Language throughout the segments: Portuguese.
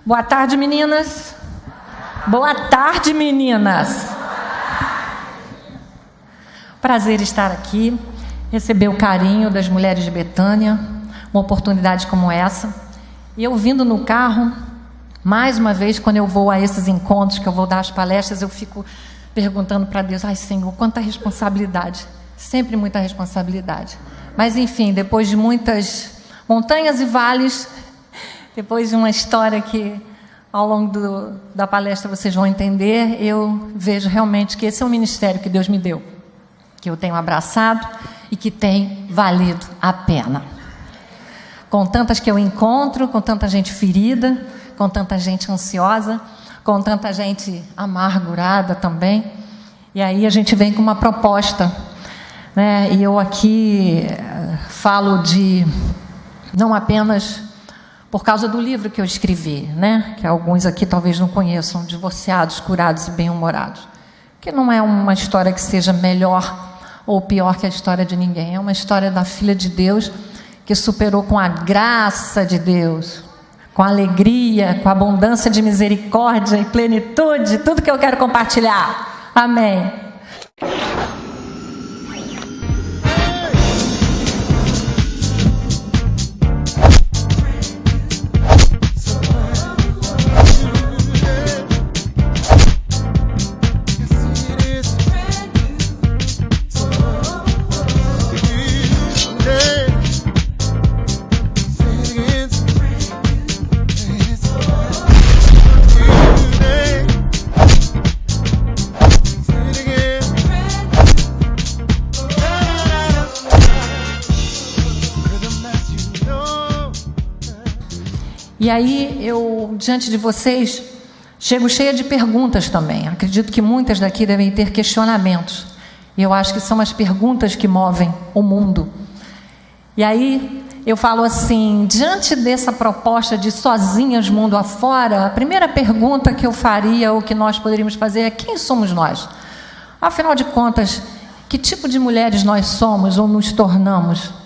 Boa tarde, meninas. Boa tarde, meninas. Prazer estar aqui, receber o carinho das mulheres de Betânia, uma oportunidade como essa. E eu vindo no carro, mais uma vez, quando eu vou a esses encontros, que eu vou dar as palestras, eu fico perguntando para Deus, ai Senhor, quanta responsabilidade, sempre muita responsabilidade. Mas enfim, depois de muitas montanhas e vales, depois de uma história que ao longo da palestra vocês vão entender, eu vejo realmente que esse é um ministério que Deus me deu, que eu tenho abraçado e que tem valido a pena. Com tantas que eu encontro, com tanta gente ferida, com tanta gente ansiosa, com tanta gente amargurada também. E aí a gente vem com uma proposta, né? E eu aqui falo de, não apenas por causa do livro que eu escrevi, né? Que alguns aqui talvez não conheçam, Divorciados, Curados e Bem-Humorados, que não é uma história que seja melhor ou pior que a história de ninguém, é uma história da filha de Deus que superou com a graça de Deus, com a alegria, com a abundância de misericórdia e plenitude, tudo que eu quero compartilhar. Amém. E aí, eu, diante de vocês, chego cheia de perguntas também. Acredito que muitas daqui devem ter questionamentos. E eu acho que são as perguntas que movem o mundo. E aí, eu falo assim, diante dessa proposta de sozinhas mundo afora, a primeira pergunta que eu faria, ou que nós poderíamos fazer, é quem somos nós? Afinal de contas, que tipo de mulheres nós somos ou nos tornamos?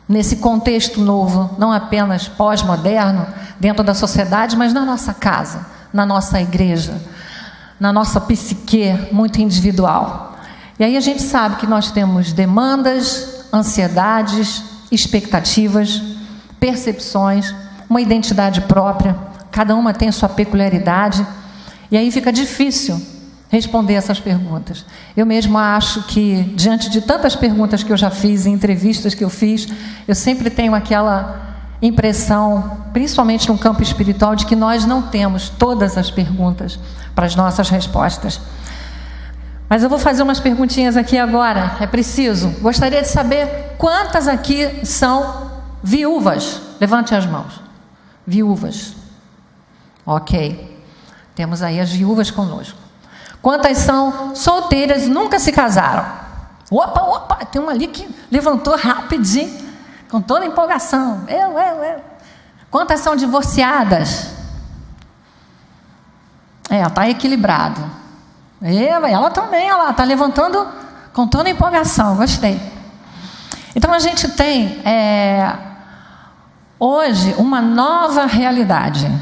Nesse contexto novo, não apenas pós-moderno, dentro da sociedade, mas na nossa casa, na nossa igreja, na nossa psique muito individual. E aí a gente sabe que nós temos demandas, ansiedades, expectativas, percepções, uma identidade própria, cada uma tem sua peculiaridade, e aí fica difícil responder essas perguntas. Eu mesma acho que, diante de tantas perguntas que eu já fiz, em entrevistas que eu fiz, eu sempre tenho aquela impressão, principalmente no campo espiritual, de que nós não temos todas as perguntas para as nossas respostas. Mas eu vou fazer umas perguntinhas aqui agora, é preciso. Gostaria de saber quantas aqui são viúvas. Levante as mãos. Viúvas. Ok. Temos aí as viúvas conosco. Quantas são solteiras, nunca se casaram? Opa, tem uma ali que levantou rapidinho, com toda a empolgação. Eu. Quantas são divorciadas? Está equilibrado. Ela também, ela está levantando com toda a empolgação, gostei. Então a gente tem, hoje, uma nova realidade. –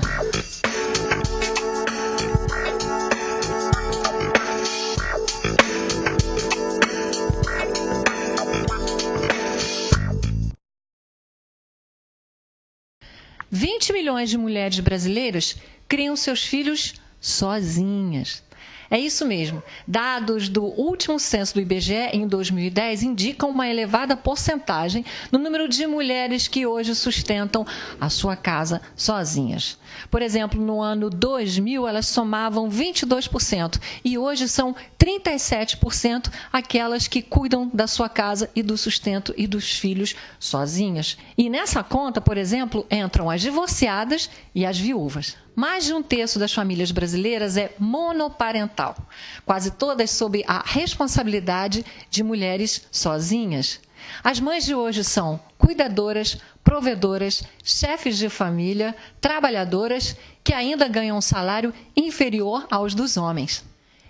20 milhões de mulheres brasileiras criam seus filhos sozinhas. É isso mesmo. Dados do último censo do IBGE, em 2010, indicam uma elevada porcentagem no número de mulheres que hoje sustentam a sua casa sozinhas. Por exemplo, no ano 2000, elas somavam 22% e hoje são 37% aquelas que cuidam da sua casa e do sustento e dos filhos sozinhas. E nessa conta, por exemplo, entram as divorciadas e as viúvas. Mais de um terço das famílias brasileiras é monoparental, quase todas sob a responsabilidade de mulheres sozinhas. As mães de hoje são cuidadoras, provedoras, chefes de família, trabalhadoras que ainda ganham um salário inferior aos dos homens.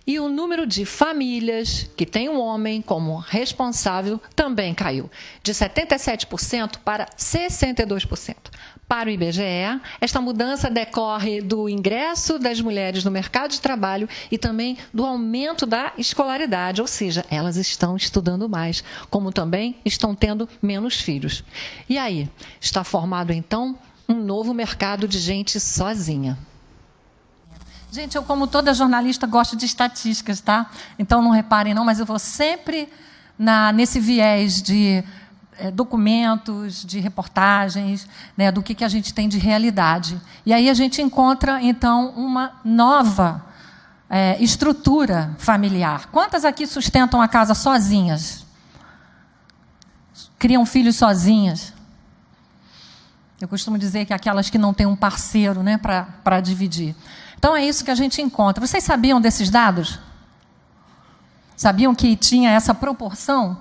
E o número de famílias que tem um homem como responsável também caiu, de 77% para 62%. Para o IBGE, esta mudança decorre do ingresso das mulheres no mercado de trabalho e também do aumento da escolaridade, ou seja, elas estão estudando mais, como também estão tendo menos filhos. E aí, está formado então um novo mercado de gente sozinha. Gente, eu, como toda jornalista, gosto de estatísticas, tá? Então, não reparem não, mas eu vou sempre nesse viés de documentos, de reportagens, né, do que a gente tem de realidade. E aí a gente encontra, então, uma nova estrutura familiar. Quantas aqui sustentam a casa sozinhas? Criam filhos sozinhas? Eu costumo dizer que aquelas que não têm um parceiro, né, para dividir. Então, é isso que a gente encontra. Vocês sabiam desses dados? Sabiam que tinha essa proporção?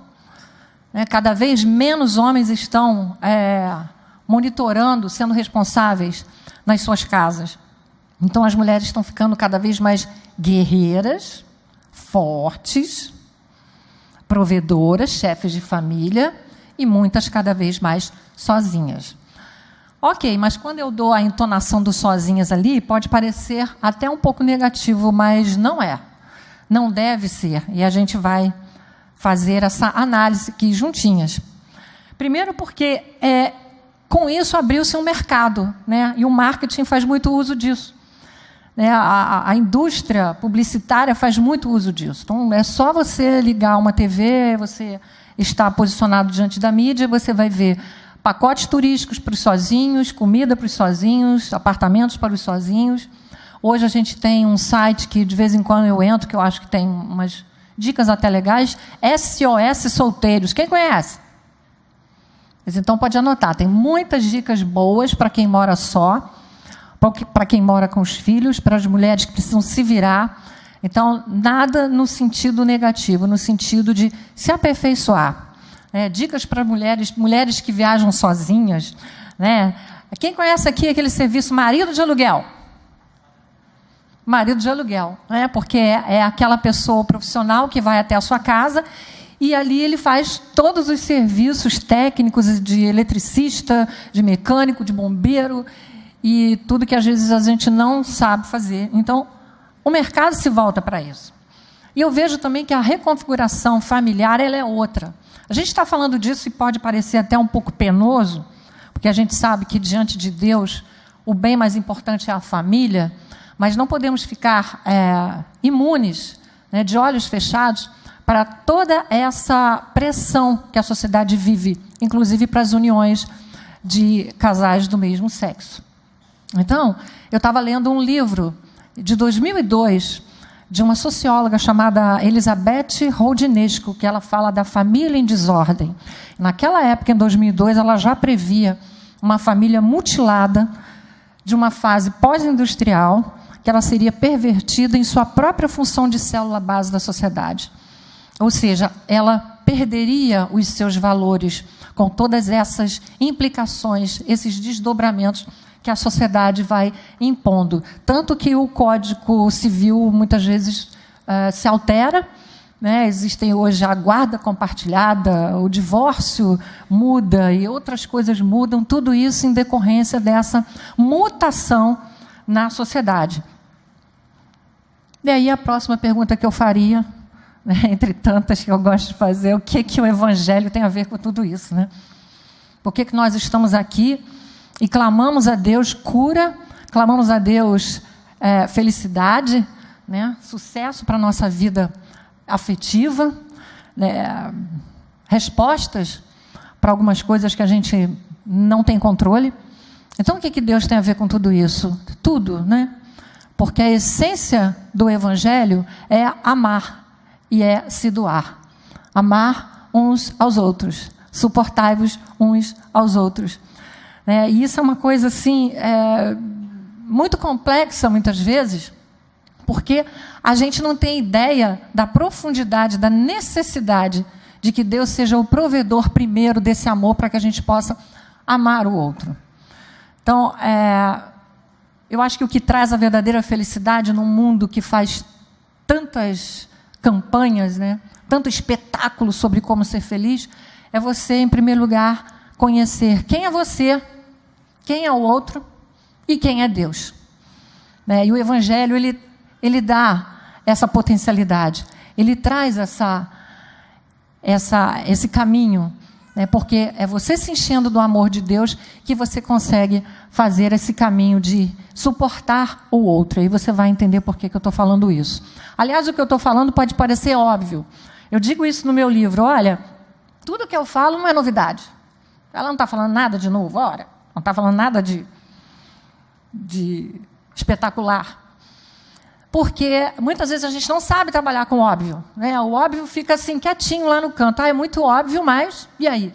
Cada vez menos homens estão monitorando, sendo responsáveis nas suas casas. Então, as mulheres estão ficando cada vez mais guerreiras, fortes, provedoras, chefes de família, e muitas cada vez mais sozinhas. Ok, mas quando eu dou a entonação do sozinhas ali, pode parecer até um pouco negativo, mas não é. Não deve ser. E a gente vai fazer essa análise aqui juntinhas. Primeiro porque com isso abriu-se um mercado, né? E o marketing faz muito uso disso. A indústria publicitária faz muito uso disso. Então, é só você ligar uma TV, você está posicionado diante da mídia, você vai ver pacotes turísticos para os sozinhos, comida para os sozinhos, apartamentos para os sozinhos. Hoje a gente tem um site que de vez em quando eu entro, que eu acho que tem umas dicas até legais, SOS Solteiros. Quem conhece? Mas então pode anotar, tem muitas dicas boas para quem mora só, para quem mora com os filhos, para as mulheres que precisam se virar. Então, nada no sentido negativo, no sentido de se aperfeiçoar. Dicas para mulheres que viajam sozinhas. Né? Quem conhece aqui aquele serviço marido de aluguel? Marido de aluguel, né? Porque é aquela pessoa profissional que vai até a sua casa e ali ele faz todos os serviços técnicos de eletricista, de mecânico, de bombeiro e tudo que às vezes a gente não sabe fazer. Então, o mercado se volta para isso. E eu vejo também que a reconfiguração familiar ela é outra. A gente está falando disso e pode parecer até um pouco penoso, porque a gente sabe que, diante de Deus, o bem mais importante é a família, mas não podemos ficar imunes, né, de olhos fechados, para toda essa pressão que a sociedade vive, inclusive para as uniões de casais do mesmo sexo. Então, eu estava lendo um livro de 2002, de uma socióloga chamada Elizabeth Roudinesco, que ela fala da família em desordem. Naquela época, em 2002, ela já previa uma família mutilada de uma fase pós-industrial, que ela seria pervertida em sua própria função de célula base da sociedade. Ou seja, ela perderia os seus valores com todas essas implicações, esses desdobramentos que a sociedade vai impondo. Tanto que o Código Civil, muitas vezes, se altera, né? Existem hoje a guarda compartilhada, o divórcio muda e outras coisas mudam, tudo isso em decorrência dessa mutação na sociedade. E aí a próxima pergunta que eu faria, né, entre tantas que eu gosto de fazer, o que o Evangelho tem a ver com tudo isso? Né? Por que nós estamos aqui e clamamos a Deus cura, clamamos a Deus felicidade, né, sucesso para a nossa vida afetiva, né, respostas para algumas coisas que a gente não tem controle. Então, o que Deus tem a ver com tudo isso? Tudo, né? Porque a essência do Evangelho é amar e é se doar. Amar uns aos outros, suportai-vos uns aos outros. E isso é uma coisa assim, muito complexa, muitas vezes, porque a gente não tem ideia da profundidade, da necessidade de que Deus seja o provedor primeiro desse amor para que a gente possa amar o outro. Então, eu acho que o que traz a verdadeira felicidade num mundo que faz tantas campanhas, né? Tanto espetáculo sobre como ser feliz, é você, em primeiro lugar, conhecer quem é você, quem é o outro e quem é Deus. Né? E o Evangelho, ele dá essa potencialidade, ele traz esse caminho, né? Porque é você se enchendo do amor de Deus que você consegue fazer esse caminho de suportar o outro. Aí você vai entender por que eu estou falando isso. Aliás, o que eu estou falando pode parecer óbvio. Eu digo isso no meu livro, olha, tudo que eu falo não é novidade. Ela não está falando nada de novo, ora, não está falando nada de espetacular. Porque muitas vezes a gente não sabe trabalhar com o óbvio. Né? O óbvio fica assim, quietinho lá no canto. É muito óbvio, mas e aí?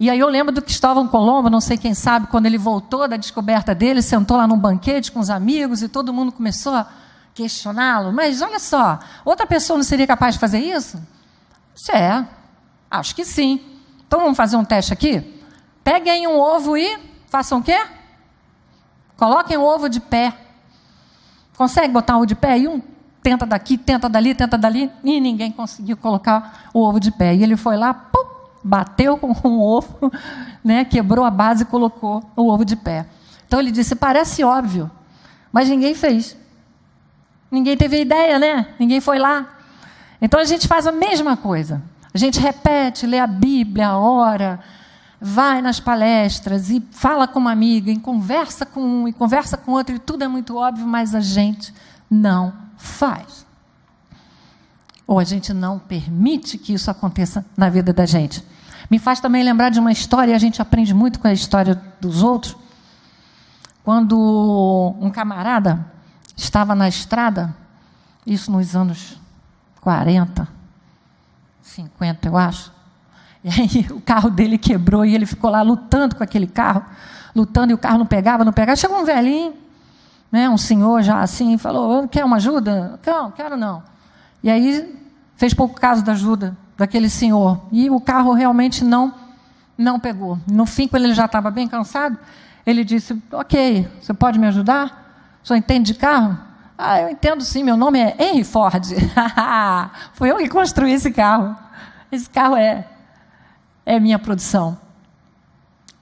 E aí eu lembro do Cristóvão Colombo, não sei quem sabe, quando ele voltou da descoberta dele, sentou lá num banquete com os amigos e todo mundo começou a questioná-lo. Mas olha só, outra pessoa não seria capaz de fazer isso? Acho que sim. Então vamos fazer um teste aqui? Peguem um ovo e façam o quê? Coloquem o ovo de pé. Consegue botar o ovo de pé? E um tenta daqui, tenta dali, e ninguém conseguiu colocar o ovo de pé. E ele foi lá, pum, bateu com um ovo, né, quebrou a base e colocou o ovo de pé. Então ele disse, parece óbvio, mas ninguém fez. Ninguém teve ideia, né? Ninguém foi lá. Então a gente faz a mesma coisa. A gente repete, lê a Bíblia, ora, vai nas palestras e fala com uma amiga, e conversa com um, e conversa com outro, e tudo é muito óbvio, mas a gente não faz. Ou a gente não permite que isso aconteça na vida da gente. Me faz também lembrar de uma história, e a gente aprende muito com a história dos outros, quando um camarada estava na estrada, isso nos anos 40, 50, eu acho. E aí o carro dele quebrou e ele ficou lá lutando com aquele carro, lutando, e o carro não pegava. Chegou um velhinho, né, um senhor já assim, falou, quer uma ajuda? Não, quero não. E aí fez pouco caso da ajuda daquele senhor. E o carro realmente não pegou. No fim, quando ele já estava bem cansado, ele disse, ok, você pode me ajudar? O senhor entende de carro? Ah, eu entendo sim, meu nome é Henry Ford. Foi eu que construí esse carro. Esse carro é minha produção.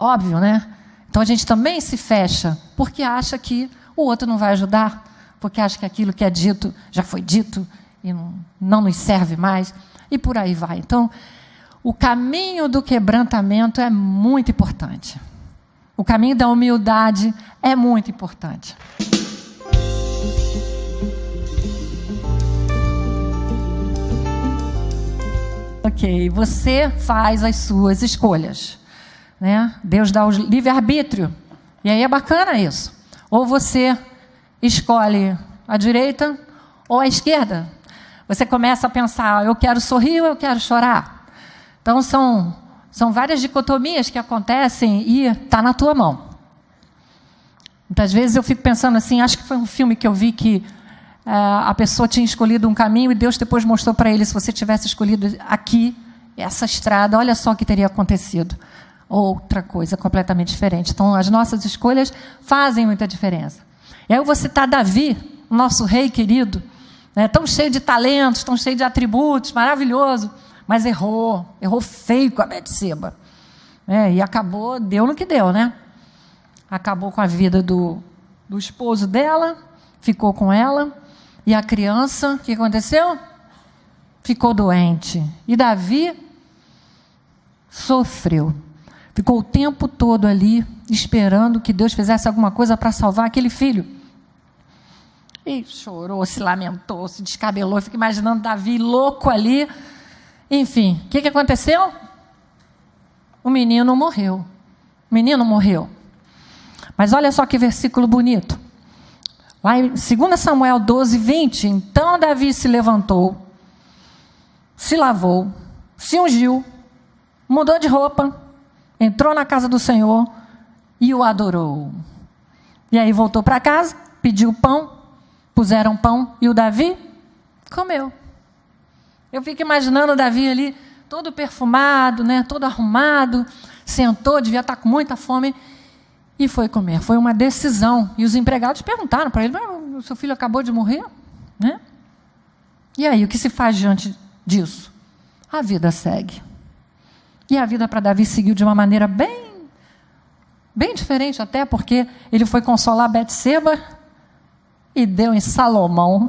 Óbvio, né? Então a gente também se fecha, porque acha que o outro não vai ajudar, porque acha que aquilo que é dito já foi dito e não nos serve mais, e por aí vai. Então, o caminho do quebrantamento é muito importante. O caminho da humildade é muito importante. Ok, você faz as suas escolhas, né? Deus dá o livre-arbítrio, e aí é bacana isso. Ou você escolhe a direita ou a esquerda. Você começa a pensar, eu quero sorrir ou eu quero chorar? Então são várias dicotomias que acontecem e está na tua mão. Muitas vezes eu fico pensando assim, acho que foi um filme que eu vi que a pessoa tinha escolhido um caminho e Deus depois mostrou para ele, se você tivesse escolhido aqui, essa estrada, olha só o que teria acontecido. Outra coisa completamente diferente. Então, as nossas escolhas fazem muita diferença. E aí eu vou citar Davi, nosso rei querido, né, tão cheio de talentos, tão cheio de atributos, maravilhoso, mas errou feio com a Betseba. E acabou, deu no que deu, né? Acabou com a vida do esposo dela, ficou com ela, e a criança, o que aconteceu? Ficou doente. E Davi sofreu. Ficou o tempo todo ali, esperando que Deus fizesse alguma coisa para salvar aquele filho. E chorou, se lamentou, se descabelou. Fica imaginando Davi louco ali. Enfim, o que aconteceu? O menino morreu. O menino morreu. Mas olha só que versículo bonito. Lá em 2 Samuel 12, 20. Então Davi se levantou, se lavou, se ungiu, mudou de roupa, entrou na casa do Senhor e o adorou. E aí voltou para casa, pediu pão, puseram pão e o Davi comeu. Eu fico imaginando o Davi ali, todo perfumado, né, todo arrumado, sentou, devia estar com muita fome e foi comer. Foi uma decisão. E os empregados perguntaram para ele, mas o seu filho acabou de morrer? Né? E aí, o que se faz diante disso? A vida segue. E a vida para Davi seguiu de uma maneira bem diferente, até porque ele foi consolar Betseba e deu em Salomão.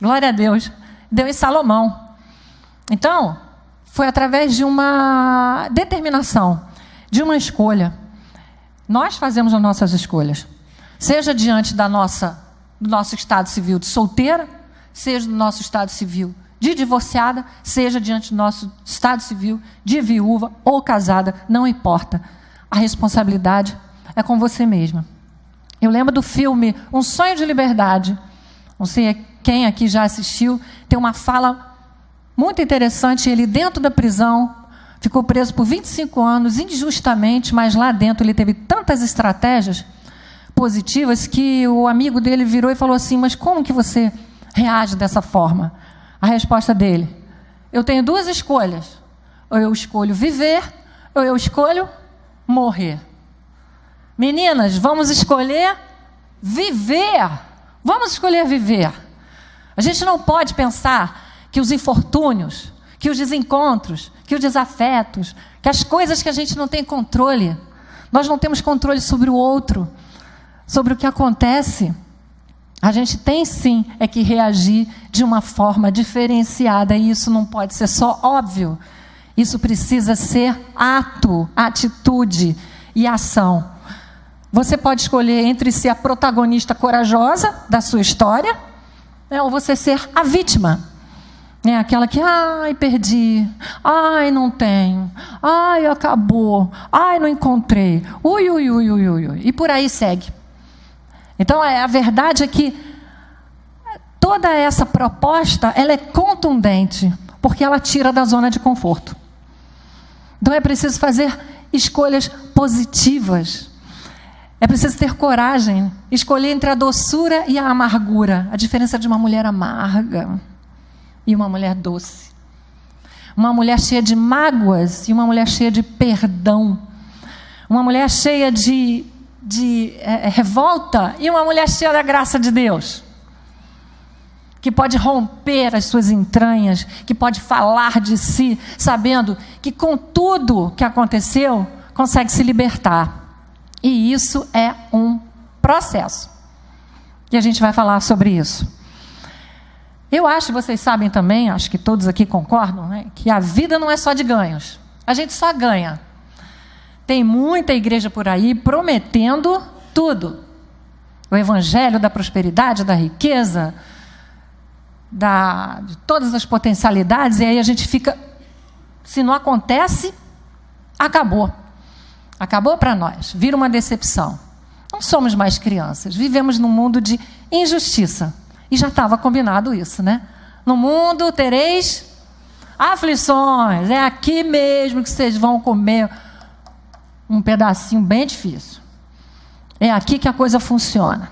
Glória a Deus. Deu em Salomão. Então, foi através de uma determinação, de uma escolha. Nós fazemos as nossas escolhas. Seja diante do nosso estado civil de solteira, seja do nosso estado civil de divorciada, seja diante do nosso estado civil de viúva ou casada, não importa. A responsabilidade é com você mesma. Eu lembro do filme Um Sonho de Liberdade. Não sei quem aqui já assistiu. Tem uma fala muito interessante. Ele, dentro da prisão, ficou preso por 25 anos, injustamente, mas lá dentro ele teve tantas estratégias positivas que o amigo dele virou e falou assim: mas como que você reage dessa forma? A resposta dele: eu tenho duas escolhas. Ou eu escolho viver, ou eu escolho morrer. Meninas, vamos escolher viver. Vamos escolher viver. A gente não pode pensar que os infortúnios, que os desencontros, que os desafetos, que as coisas que a gente não tem controle, nós não temos controle sobre o outro, sobre o que acontece. A gente tem sim é que reagir de uma forma diferenciada, e isso não pode ser só óbvio. Isso precisa ser ato, atitude e ação. Você pode escolher entre ser a protagonista corajosa da sua história, né, ou você ser a vítima. Aquela que, ai, perdi, ai, não tenho, ai, acabou, ai, não encontrei, ui, e por aí segue. Então, a verdade é que toda essa proposta, ela é contundente, porque ela tira da zona de conforto. Então, é preciso fazer escolhas positivas. É preciso ter coragem, escolher entre a doçura e a amargura. A diferença de uma mulher amarga e uma mulher doce. Uma mulher cheia de mágoas e uma mulher cheia de perdão. Uma mulher cheia de revolta e uma mulher cheia da graça de Deus. Que pode romper as suas entranhas, que pode falar de si, sabendo que com tudo que aconteceu, consegue se libertar. E isso é um processo. E a gente vai falar sobre isso. Eu acho, vocês sabem também, acho que todos aqui concordam, né, que a vida não é só de ganhos. A gente só ganha. Tem muita igreja por aí prometendo tudo. O evangelho da prosperidade, da riqueza, de todas as potencialidades, e aí a gente fica, se não acontece, acabou. Acabou para nós, vira uma decepção. Não somos mais crianças, vivemos num mundo de injustiça. E já estava combinado isso, né? No mundo tereis aflições, é aqui mesmo que vocês vão comer um pedacinho bem difícil. É aqui que a coisa funciona.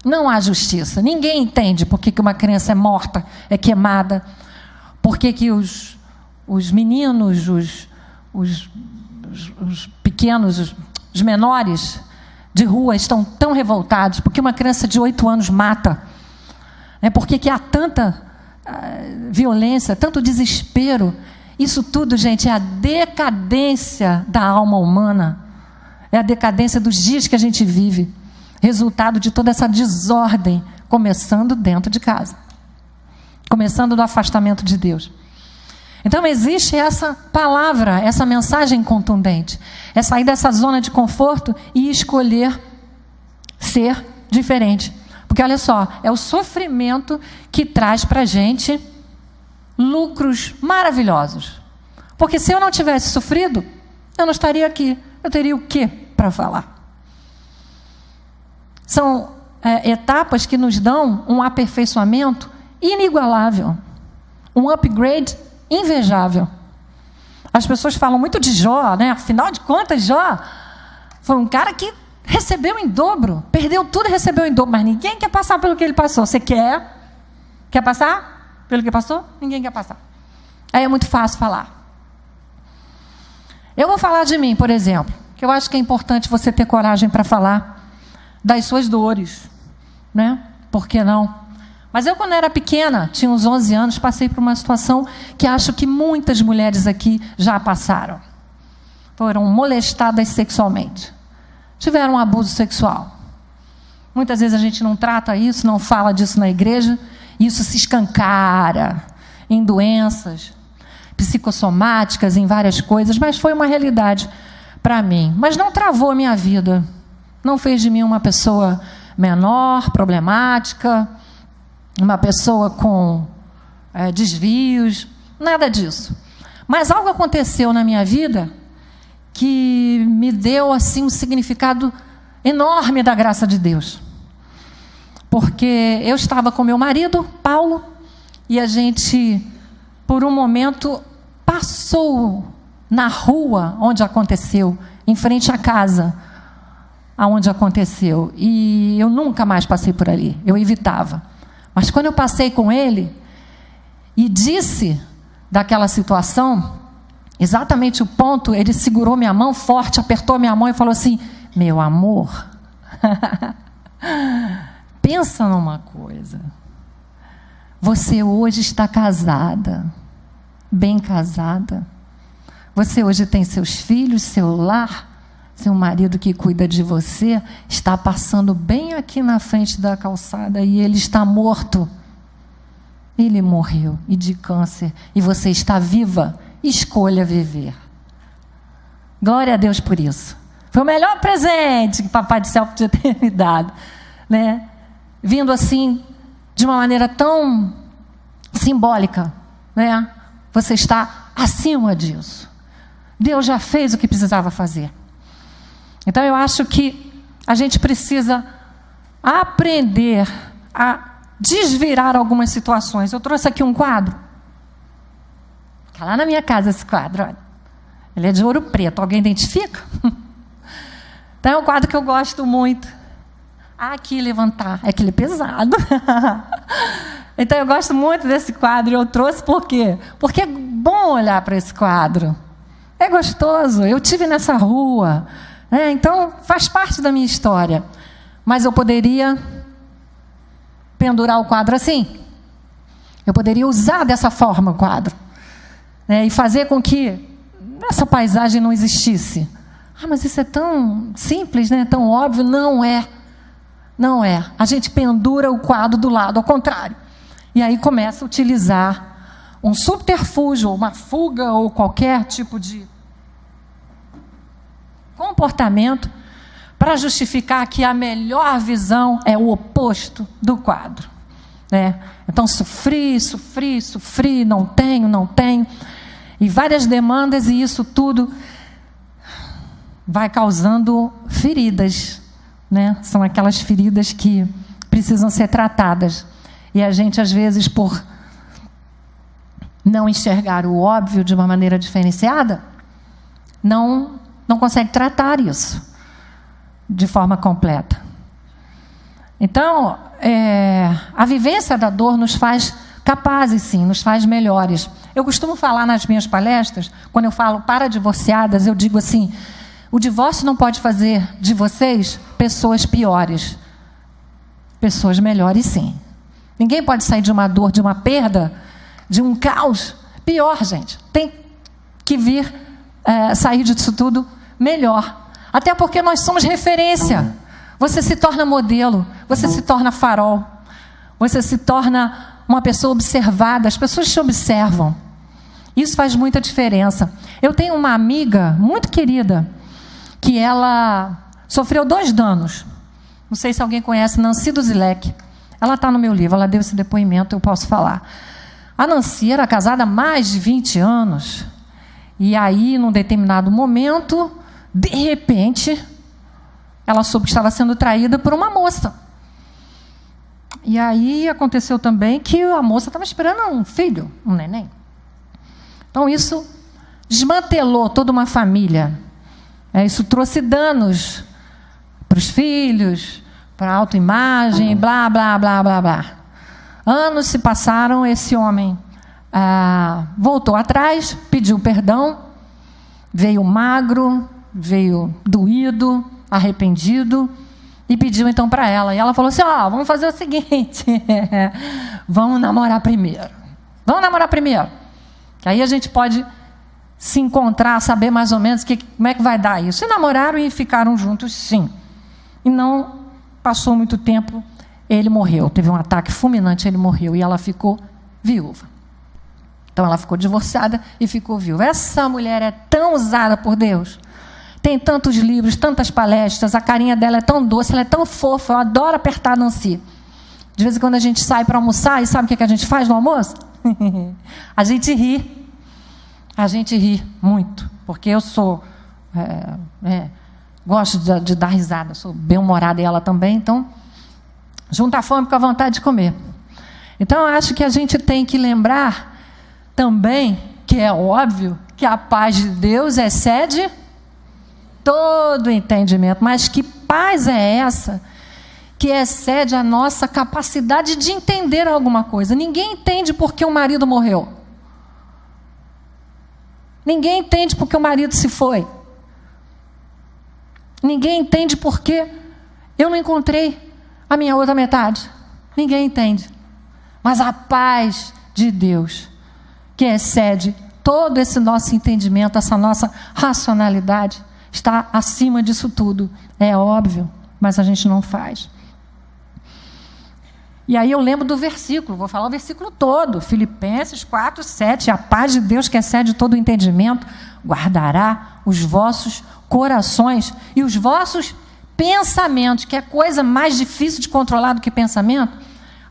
Não há justiça. Ninguém entende por que uma criança é morta, é queimada, por que os meninos, os pequenos, os menores de rua estão tão revoltados, porque uma criança de 8 anos mata. Por que há tanta violência, tanto desespero? Isso tudo, gente, é a decadência da alma humana. É a decadência dos dias que a gente vive. Resultado de toda essa desordem, começando dentro de casa. Começando do afastamento de Deus. Então, existe essa palavra, essa mensagem contundente. É sair dessa zona de conforto e escolher ser diferente. Porque, olha só, é o sofrimento que traz para a gente lucros maravilhosos. Porque se eu não tivesse sofrido, eu não estaria aqui. Eu teria o quê para falar? São etapas que nos dão um aperfeiçoamento inigualável. Um upgrade invejável. As pessoas falam muito de Jó, né? Afinal de contas, Jó foi um cara que recebeu em dobro. Perdeu tudo e recebeu em dobro. Mas ninguém quer passar pelo que ele passou. Você quer? Quer passar pelo que passou? Ninguém quer passar. Aí é muito fácil falar. Eu vou falar de mim, por exemplo, que eu acho que é importante você ter coragem para falar das suas dores, né? Por que não? Mas eu, quando era pequena, tinha uns 11 anos, passei por uma situação que acho que muitas mulheres aqui já passaram. Foram molestadas sexualmente. Tiveram um abuso sexual. Muitas vezes a gente não trata isso, não fala disso na igreja. Isso se escancara em doenças psicossomáticas, em várias coisas. Mas foi uma realidade para mim. Mas não travou a minha vida. Não fez de mim uma pessoa menor, problemática, uma pessoa com desvios, nada disso. Mas algo aconteceu na minha vida que me deu assim um significado enorme da graça de Deus. Porque eu estava com meu marido, Paulo, e a gente, por um momento, passou na rua onde aconteceu, em frente à casa aonde aconteceu. E eu nunca mais passei por ali, eu evitava. Mas quando eu passei com ele e disse daquela situação, exatamente o ponto, ele segurou minha mão forte, apertou minha mão e falou assim: meu amor, pensa numa coisa, você hoje está casada, bem casada, você hoje tem seus filhos, seu lar, seu marido que cuida de você, está passando bem aqui na frente da calçada e ele está morto. Ele morreu, e de câncer, e você está viva, escolha viver. Glória a Deus por isso. Foi o melhor presente que Papai do Céu podia ter me dado, né? Vindo assim, de uma maneira tão simbólica, né? Você está acima disso. Deus já fez o que precisava fazer. Então eu acho que a gente precisa aprender a desvirar algumas situações. Eu trouxe aqui um quadro. Está lá na minha casa esse quadro, olha. Ele é de ouro preto. Alguém identifica? Então é um quadro que eu gosto muito. Aqui, levantar. É que ele é pesado. Então eu gosto muito desse quadro. Eu trouxe por quê? Porque é bom olhar para esse quadro. É gostoso. Eu tive nessa rua. Então faz parte da minha história. Mas eu poderia pendurar o quadro assim. Eu poderia usar dessa forma o quadro. E fazer com que essa paisagem não existisse. Mas isso é tão simples, né? Tão óbvio. Não é. Não é. A gente pendura o quadro do lado ao contrário. E aí começa a utilizar um subterfúgio, uma fuga ou qualquer tipo de comportamento para justificar que a melhor visão é o oposto do quadro. Então, sofri, não tenho. E várias demandas, e isso tudo vai causando feridas. São aquelas feridas que precisam ser tratadas. E a gente, às vezes, por não enxergar o óbvio de uma maneira diferenciada, não consegue tratar isso de forma completa. Então, a vivência da dor nos faz capazes, sim, nos faz melhores. Eu costumo falar nas minhas palestras, quando eu falo para divorciadas, eu digo assim: o divórcio não pode fazer de vocês pessoas piores. Pessoas melhores, sim. Ninguém pode sair de uma dor, de uma perda, de um caos pior, gente. Tem que vir sair disso tudo melhor. Até porque nós somos referência. Você se torna modelo, você se torna farol, você se torna uma pessoa observada, as pessoas te observam. Isso faz muita diferença. Eu tenho uma amiga muito querida, que ela sofreu 2 danos. Não sei se alguém conhece Nancy Duzilek. Ela está no meu livro, ela deu esse depoimento, eu posso falar. A Nancy era casada há mais de 20 anos. E aí, num determinado momento, de repente, ela soube que estava sendo traída por uma moça. E aí aconteceu também que a moça estava esperando um filho, um neném. Então isso desmantelou toda uma família. Isso trouxe danos para os filhos, para a autoimagem, blá, blá, blá, blá, blá. Anos se passaram, esse homem voltou atrás, pediu perdão, veio magro, veio doído, arrependido, e pediu então para ela. E ela falou assim, vamos fazer o seguinte, vamos namorar primeiro. Vamos namorar primeiro. Que aí a gente pode se encontrar, saber mais ou menos como é que vai dar isso. E namoraram e ficaram juntos, sim. E não passou muito tempo, ele morreu. Teve um ataque fulminante, ele morreu. E ela ficou viúva. Então ela ficou divorciada e ficou viúva. Essa mulher é tão usada por Deus. Tem tantos livros, tantas palestras, a carinha dela é tão doce, ela é tão fofa, eu adoro apertar a Nancy. De vez em quando a gente sai para almoçar, e sabe o que a gente faz no almoço? A gente ri. A gente ri muito, porque eu sou... gosto de dar risada, sou bem-humorada e ela também, então junta a fome com a vontade de comer. Então eu acho que a gente tem que lembrar também, que é óbvio, que a paz de Deus excede todo entendimento. Mas que paz é essa que excede a nossa capacidade de entender alguma coisa? Ninguém entende por que o marido morreu. Ninguém entende por que o marido se foi. Ninguém entende por que eu não encontrei a minha outra metade. Ninguém entende. Mas a paz de Deus, que excede todo esse nosso entendimento, essa nossa racionalidade, está acima disso tudo. É óbvio, mas a gente não faz. E aí eu lembro do versículo, vou falar o versículo todo, Filipenses 4:7, a paz de Deus que excede todo o entendimento, guardará os vossos corações e os vossos pensamentos, que é coisa mais difícil de controlar do que pensamento.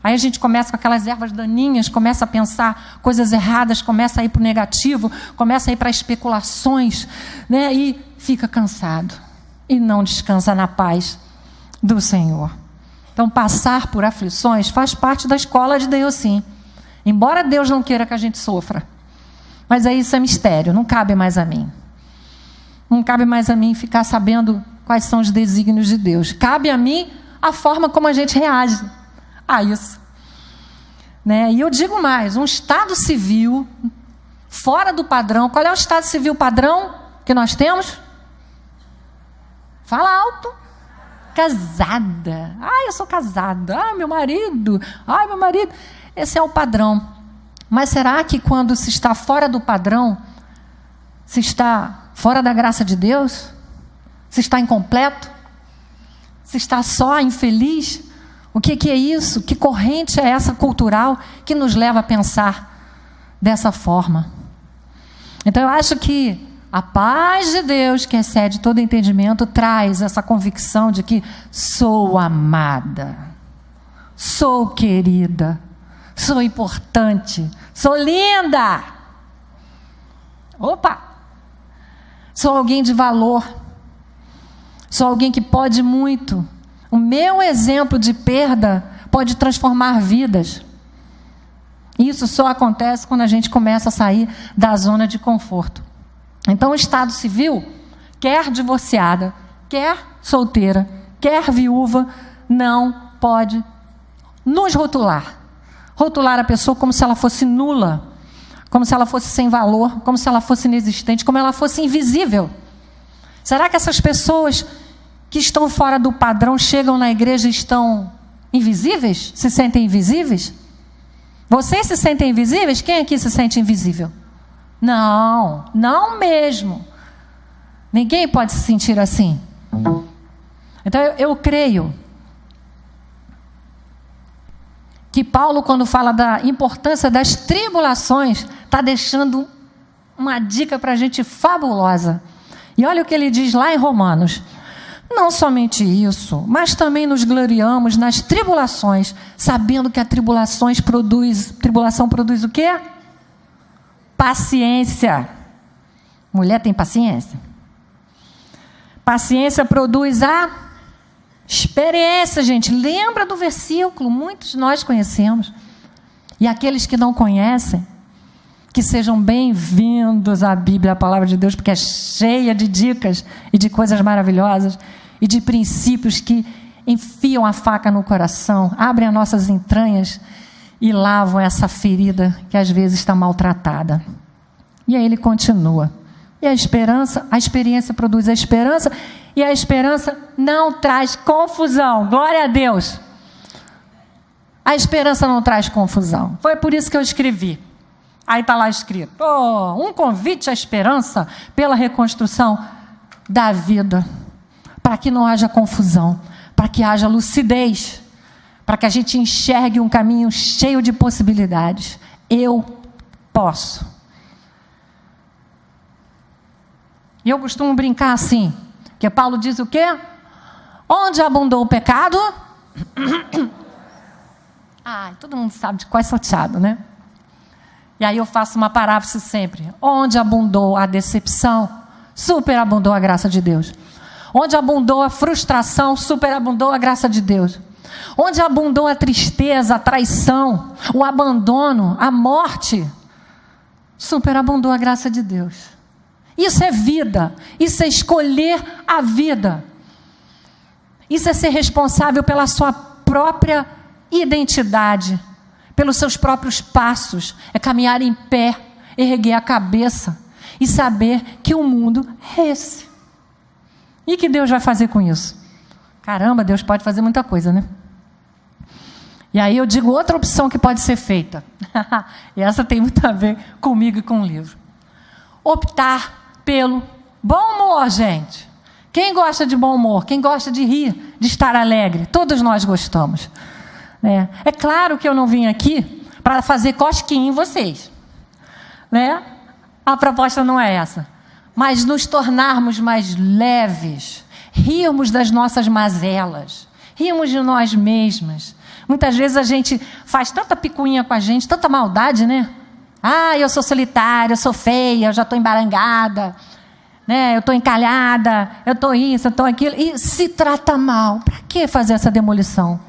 Aí a gente começa com aquelas ervas daninhas, começa a pensar coisas erradas, começa a ir para o negativo, começa a ir para especulações, né? E fica cansado e não descansa na paz do Senhor. Então, passar por aflições faz parte da escola de Deus, sim. Embora Deus não queira que a gente sofra. Mas aí isso é mistério, não cabe mais a mim. Não cabe mais a mim ficar sabendo quais são os desígnios de Deus. Cabe a mim a forma como a gente reage a isso. Né? E eu digo mais, um estado civil fora do padrão. Qual é o estado civil padrão que nós temos? Fala alto. Casada. Eu sou casada. Meu marido. Meu marido. Esse é o padrão. Mas será que quando se está fora do padrão, se está fora da graça de Deus? Se está incompleto? Se está só, infeliz? O que é isso? Que corrente é essa cultural que nos leva a pensar dessa forma? Então eu acho que a paz de Deus, que excede todo entendimento, traz essa convicção de que sou amada, sou querida, sou importante, sou linda. Opa! Sou alguém de valor, sou alguém que pode muito. O meu exemplo de perda pode transformar vidas. Isso só acontece quando a gente começa a sair da zona de conforto. Então, o estado civil, quer divorciada, quer solteira, quer viúva, não pode nos rotular. Rotular a pessoa como se ela fosse nula, como se ela fosse sem valor, como se ela fosse inexistente, como ela fosse invisível. Será que essas pessoas que estão fora do padrão chegam na igreja e estão invisíveis? Se sentem invisíveis? Vocês se sentem invisíveis? Quem aqui se sente invisível? Não, não mesmo. Ninguém pode se sentir assim. Então eu creio que Paulo, quando fala da importância das tribulações, está deixando uma dica para a gente fabulosa. E olha o que ele diz lá em Romanos. Não somente isso, mas também nos gloriamos nas tribulações, sabendo que a tribulação produz o quê? Paciência. Mulher tem paciência. Paciência produz a experiência, gente. Lembra do versículo? Muitos de nós conhecemos. E aqueles que não conhecem, que sejam bem-vindos à Bíblia, a palavra de Deus, porque é cheia de dicas e de coisas maravilhosas e de princípios que enfiam a faca no coração, abrem as nossas entranhas e lavam essa ferida que às vezes está maltratada. E aí ele continua. E a experiência produz a esperança, e a esperança não traz confusão. Glória a Deus. A esperança não traz confusão. Foi por isso que eu escrevi. Aí está lá escrito: um convite à esperança pela reconstrução da vida, para que não haja confusão, para que haja lucidez, para que a gente enxergue um caminho cheio de possibilidades. Eu posso. E eu costumo brincar assim, que Paulo diz o quê? Onde abundou o pecado? Todo mundo sabe de qual é salteado, né? E aí eu faço uma paráfrase sempre. Onde abundou a decepção, superabundou a graça de Deus. Onde abundou a frustração, superabundou a graça de Deus. Onde abundou a tristeza, a traição, o abandono, a morte, superabundou a graça de Deus. Isso é vida, isso é escolher a vida. Isso é ser responsável pela sua própria identidade, pelos seus próprios passos, é caminhar em pé, erguer a cabeça e saber que o mundo é esse. E que Deus vai fazer com isso? Caramba, Deus pode fazer muita coisa, né? E aí eu digo outra opção que pode ser feita. E essa tem muito a ver comigo e com o livro. Optar pelo bom humor, gente. Quem gosta de bom humor? Quem gosta de rir, de estar alegre? Todos nós gostamos. É claro que eu não vim aqui para fazer cosquinha em vocês. A proposta não é essa. Mas nos tornarmos mais leves, rirmos das nossas mazelas, rirmos de nós mesmas. Muitas vezes a gente faz tanta picuinha com a gente, tanta maldade, né? Eu sou solitária, eu sou feia, eu já estou embarangada, eu estou encalhada, eu estou isso, eu estou aquilo. E se trata mal. Para que fazer essa demolição?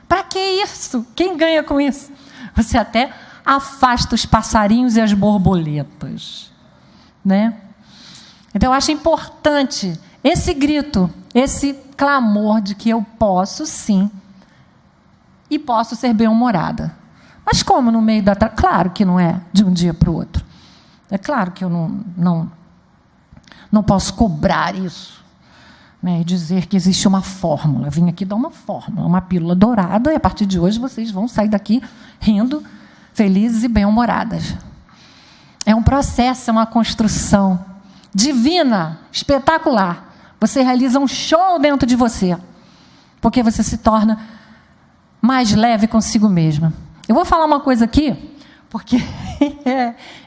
Para que isso? Quem ganha com isso? Você até afasta os passarinhos e as borboletas, Então eu acho importante esse grito, esse clamor de que eu posso sim, e posso ser bem-humorada. Mas como no meio da... Claro que não é de um dia para o outro. É claro que eu não posso cobrar isso, e dizer que existe uma fórmula. Eu vim aqui dar uma fórmula, uma pílula dourada, e a partir de hoje vocês vão sair daqui rindo, felizes e bem-humoradas. É um processo, é uma construção divina, espetacular. Você realiza um show dentro de você, porque você se torna mais leve consigo mesma. Eu vou falar uma coisa aqui, porque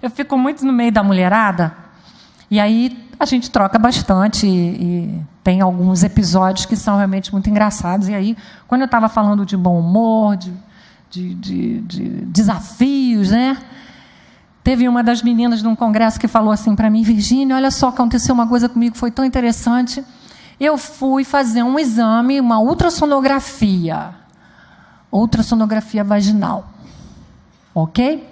eu fico muito no meio da mulherada, e aí a gente troca bastante, e tem alguns episódios que são realmente muito engraçados. E aí, quando eu estava falando de bom humor, de desafios, teve uma das meninas num congresso que falou assim para mim: Virgínia, olha só, aconteceu uma coisa comigo, foi tão interessante. Eu fui fazer um exame, uma ultrassonografia vaginal, ok?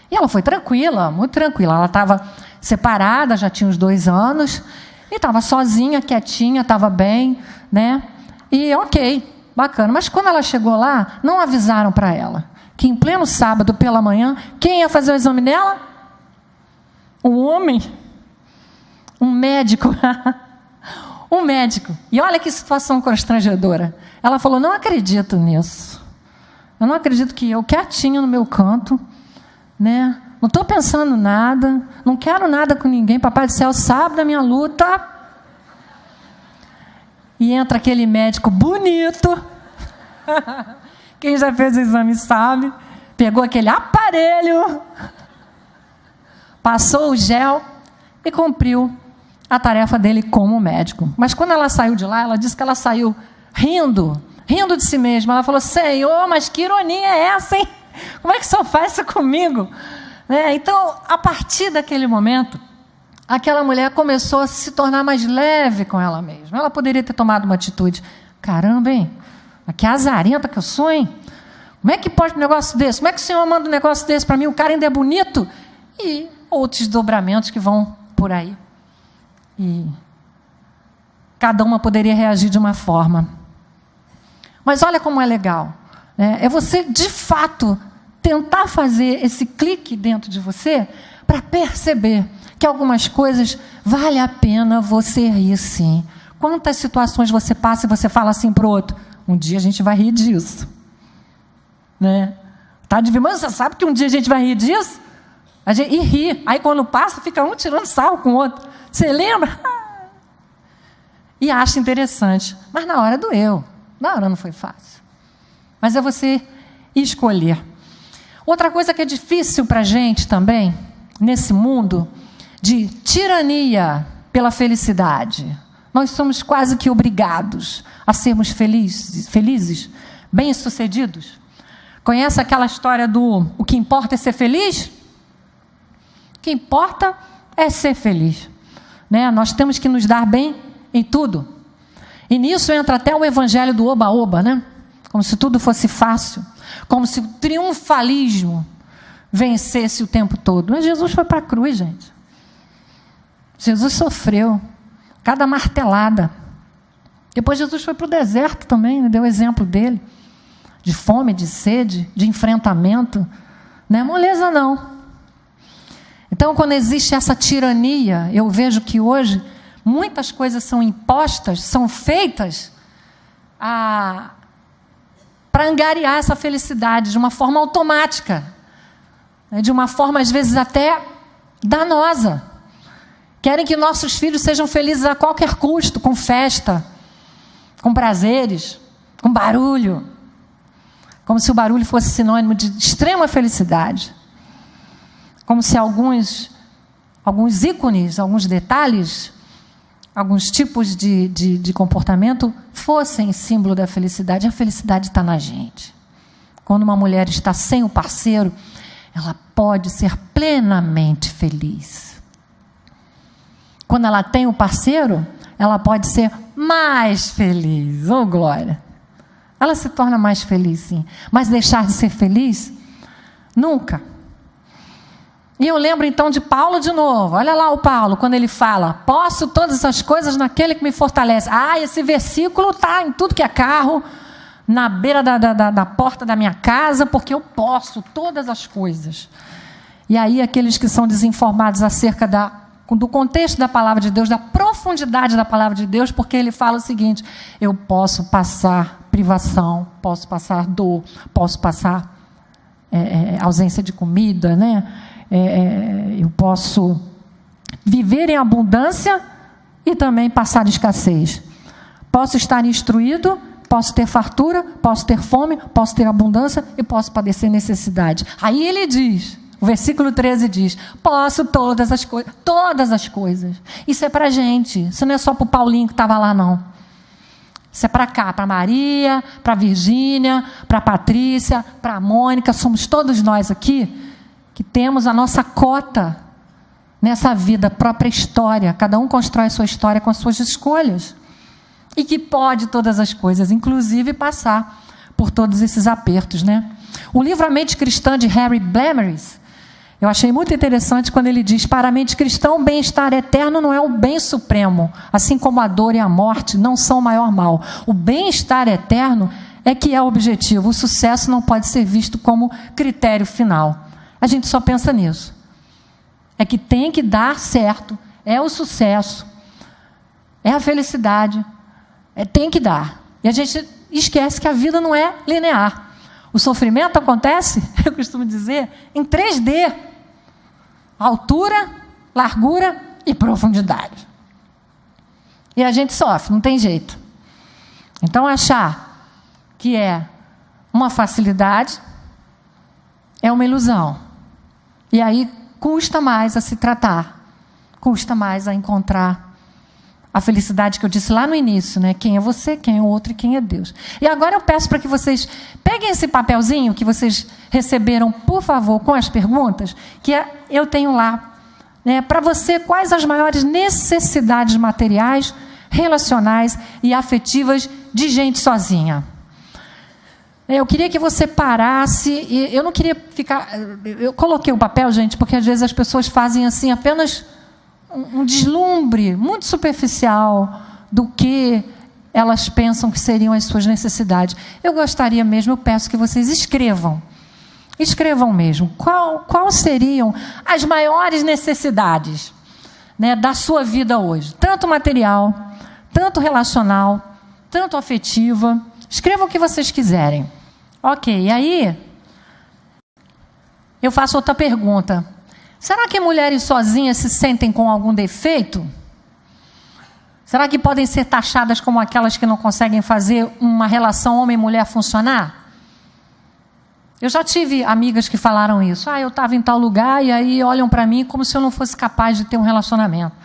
E ela foi tranquila, muito tranquila. Ela estava separada, já tinha uns 2 anos, e estava sozinha, quietinha, estava bem, E ok, bacana. Mas quando ela chegou lá, não avisaram para ela que em pleno sábado pela manhã, quem ia fazer o exame dela? Um homem, um médico. Um médico. E olha que situação constrangedora. Ela falou: não acredito nisso. Eu não acredito que eu, quietinha no meu canto, não estou pensando nada, não quero nada com ninguém, Papai do Céu sabe da minha luta. E entra aquele médico bonito, quem já fez o exame sabe, pegou aquele aparelho, passou o gel e cumpriu a tarefa dele como médico. Mas quando ela saiu de lá, ela disse que ela saiu rindo de si mesma. Ela falou: Senhor, mas que ironia é essa, hein? Como é que o Senhor faz isso comigo? Então, a partir daquele momento, aquela mulher começou a se tornar mais leve com ela mesma. Ela poderia ter tomado uma atitude: caramba, hein? Que azarenta que eu sou, hein? Como é que pode um negócio desse? Como é que o Senhor manda um negócio desse para mim? O cara ainda é bonito? E outros desdobramentos que vão por aí. E cada uma poderia reagir de uma forma. Mas olha como é legal. É você, de fato, tentar fazer esse clique dentro de você para perceber que algumas coisas vale a pena você rir sim. Quantas situações você passa e você fala assim para o outro, um dia a gente vai rir disso. Né? Tá de mas você sabe que um dia a gente vai rir disso? E ri. Aí quando passa, fica um tirando sarro com o outro. Você lembra? E acha interessante. Mas na hora doeu. Na hora não foi fácil. Mas é você escolher. Outra coisa que é difícil para a gente também, nesse mundo de tirania pela felicidade. Nós somos quase que obrigados a sermos felizes, bem-sucedidos. Conhece aquela história do o que importa é ser feliz? O que importa é ser feliz. Né? Nós temos que nos dar bem em tudo. E nisso entra até o evangelho do oba-oba, né? Como se tudo fosse fácil. Como se o triunfalismo vencesse o tempo todo. Mas Jesus foi para a cruz, gente. Jesus sofreu cada martelada. Depois Jesus foi para o deserto também, né? Deu o exemplo dele. De fome, de sede, de enfrentamento. Não é moleza, não. Então, quando existe essa tirania, eu vejo que hoje muitas coisas são impostas, são feitas para angariar essa felicidade de uma forma automática, né? De uma forma, às vezes, até danosa. Querem que nossos filhos sejam felizes a qualquer custo, com festa, com prazeres, com barulho. Como se o barulho fosse sinônimo de extrema felicidade. Como se alguns ícones, alguns detalhes, alguns tipos de comportamento fossem símbolo da felicidade. A felicidade está na gente. Quando uma mulher está sem o parceiro, ela pode ser plenamente feliz. Quando ela tem o parceiro, ela pode ser mais feliz. Oh, glória! Ela se torna mais feliz, sim. Mas deixar de ser feliz? Nunca. E eu lembro então de Paulo de novo. Olha lá o Paulo, quando ele fala, posso todas as coisas naquele que me fortalece. Esse versículo está em tudo que é carro, na beira da porta da minha casa, porque eu posso todas as coisas. E aí aqueles que são desinformados acerca do contexto da palavra de Deus, da profundidade da palavra de Deus, porque ele fala o seguinte, eu posso passar privação, posso passar dor, posso passar ausência de comida, né? Eu posso viver em abundância e também passar escassez. Posso estar instruído, posso ter fartura, posso ter fome, posso ter abundância e posso padecer necessidade. Aí ele diz, o versículo 13 diz, posso todas as coisas. Isso é para a gente, isso não é só para o Paulinho que estava lá, não. Isso é para cá, para Maria, para Virgínia, para Patrícia, para Mônica, somos todos nós aqui que temos a nossa cota nessa vida, própria história. Cada um constrói a sua história com as suas escolhas. E que pode todas as coisas, inclusive passar por todos esses apertos, né? O livro A Mente Cristã, de Harry Blamires, eu achei muito interessante quando ele diz, para a mente cristã, o bem-estar eterno não é o bem supremo, assim como a dor e a morte não são o maior mal. O bem-estar eterno é que é o objetivo. O sucesso não pode ser visto como critério final. A gente só pensa nisso. É que tem que dar certo, é o sucesso, é a felicidade, tem que dar. E a gente esquece que a vida não é linear. O sofrimento acontece, eu costumo dizer, em 3D. Altura, largura e profundidade. E a gente sofre, não tem jeito. Então, achar que é uma facilidade é uma ilusão. E aí custa mais a se tratar, custa mais a encontrar a felicidade que eu disse lá no início, né? Quem é você, quem é o outro e quem é Deus. E agora eu peço para que vocês peguem esse papelzinho que vocês receberam, por favor, com as perguntas, que eu tenho lá, né? Para você, quais as maiores necessidades materiais, relacionais e afetivas de gente sozinha? Eu queria que você parasse, e eu não queria ficar... Eu coloquei o papel, gente, porque às vezes as pessoas fazem assim apenas um deslumbre muito superficial do que elas pensam que seriam as suas necessidades. Eu gostaria mesmo, eu peço que vocês escrevam Escrevam mesmo. Qual seriam as maiores necessidades, né, da sua vida hoje? Tanto material, tanto relacional, tanto afetiva. Escrevam o que vocês quiserem. Ok, e aí eu faço outra pergunta. Será que mulheres sozinhas se sentem com algum defeito? Será que podem ser taxadas como aquelas que não conseguem fazer uma relação homem-mulher funcionar? Eu já tive amigas que falaram isso. Eu estava em tal lugar e aí olham para mim como se eu não fosse capaz de ter um relacionamento.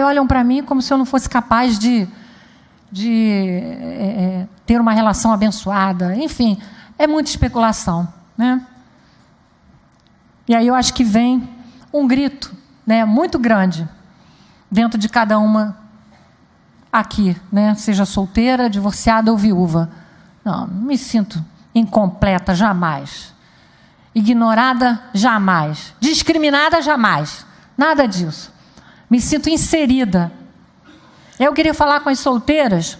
Olham para mim como se eu não fosse capaz de ter uma relação abençoada. Enfim, é muita especulação, né? E aí eu acho que vem um grito, né, muito grande dentro de cada uma aqui, né? Seja solteira, divorciada ou viúva. Não me sinto incompleta, jamais. Ignorada, jamais. Discriminada, jamais. Nada disso. Me sinto inserida. Eu queria falar com as solteiras,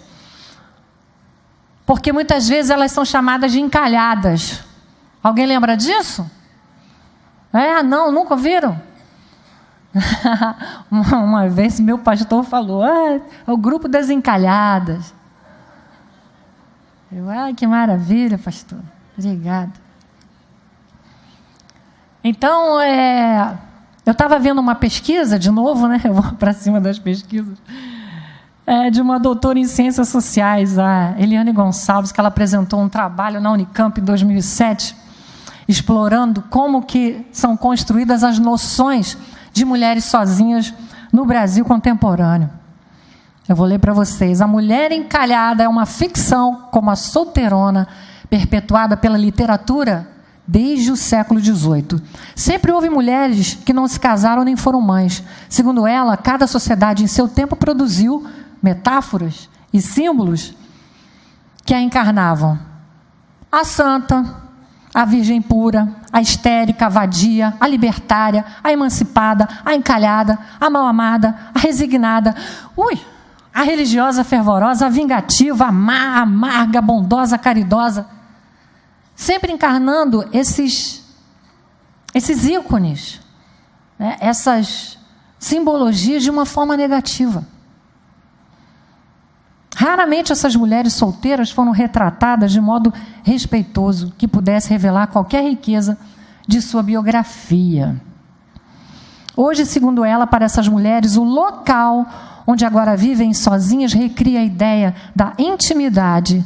porque muitas vezes elas são chamadas de encalhadas. Alguém lembra disso? Não, nunca ouviram? Uma vez meu pastor falou, é o grupo das encalhadas. Que maravilha, pastor. Obrigada. Então, eu estava vendo uma pesquisa, de novo, né? Eu vou para cima das pesquisas, de uma doutora em Ciências Sociais, a Eliane Gonçalves, que ela apresentou um trabalho na Unicamp em 2007, explorando como que são construídas as noções de mulheres sozinhas no Brasil contemporâneo. Eu vou ler para vocês. A mulher encalhada é uma ficção como a solteirona, perpetuada pela literatura desde o século XVIII. Sempre houve mulheres que não se casaram nem foram mães. Segundo ela, cada sociedade em seu tempo produziu metáforas e símbolos que a encarnavam. A santa, a virgem pura, a histérica, a vadia, a libertária, a emancipada, a encalhada, a mal-amada, a resignada, a religiosa fervorosa, a vingativa, a amarga, a bondosa, a caridosa. Sempre encarnando esses ícones, né, essas simbologias de uma forma negativa. Raramente essas mulheres solteiras foram retratadas de modo respeitoso, que pudesse revelar qualquer riqueza de sua biografia. Hoje, segundo ela, para essas mulheres, o local onde agora vivem sozinhas recria a ideia da intimidade,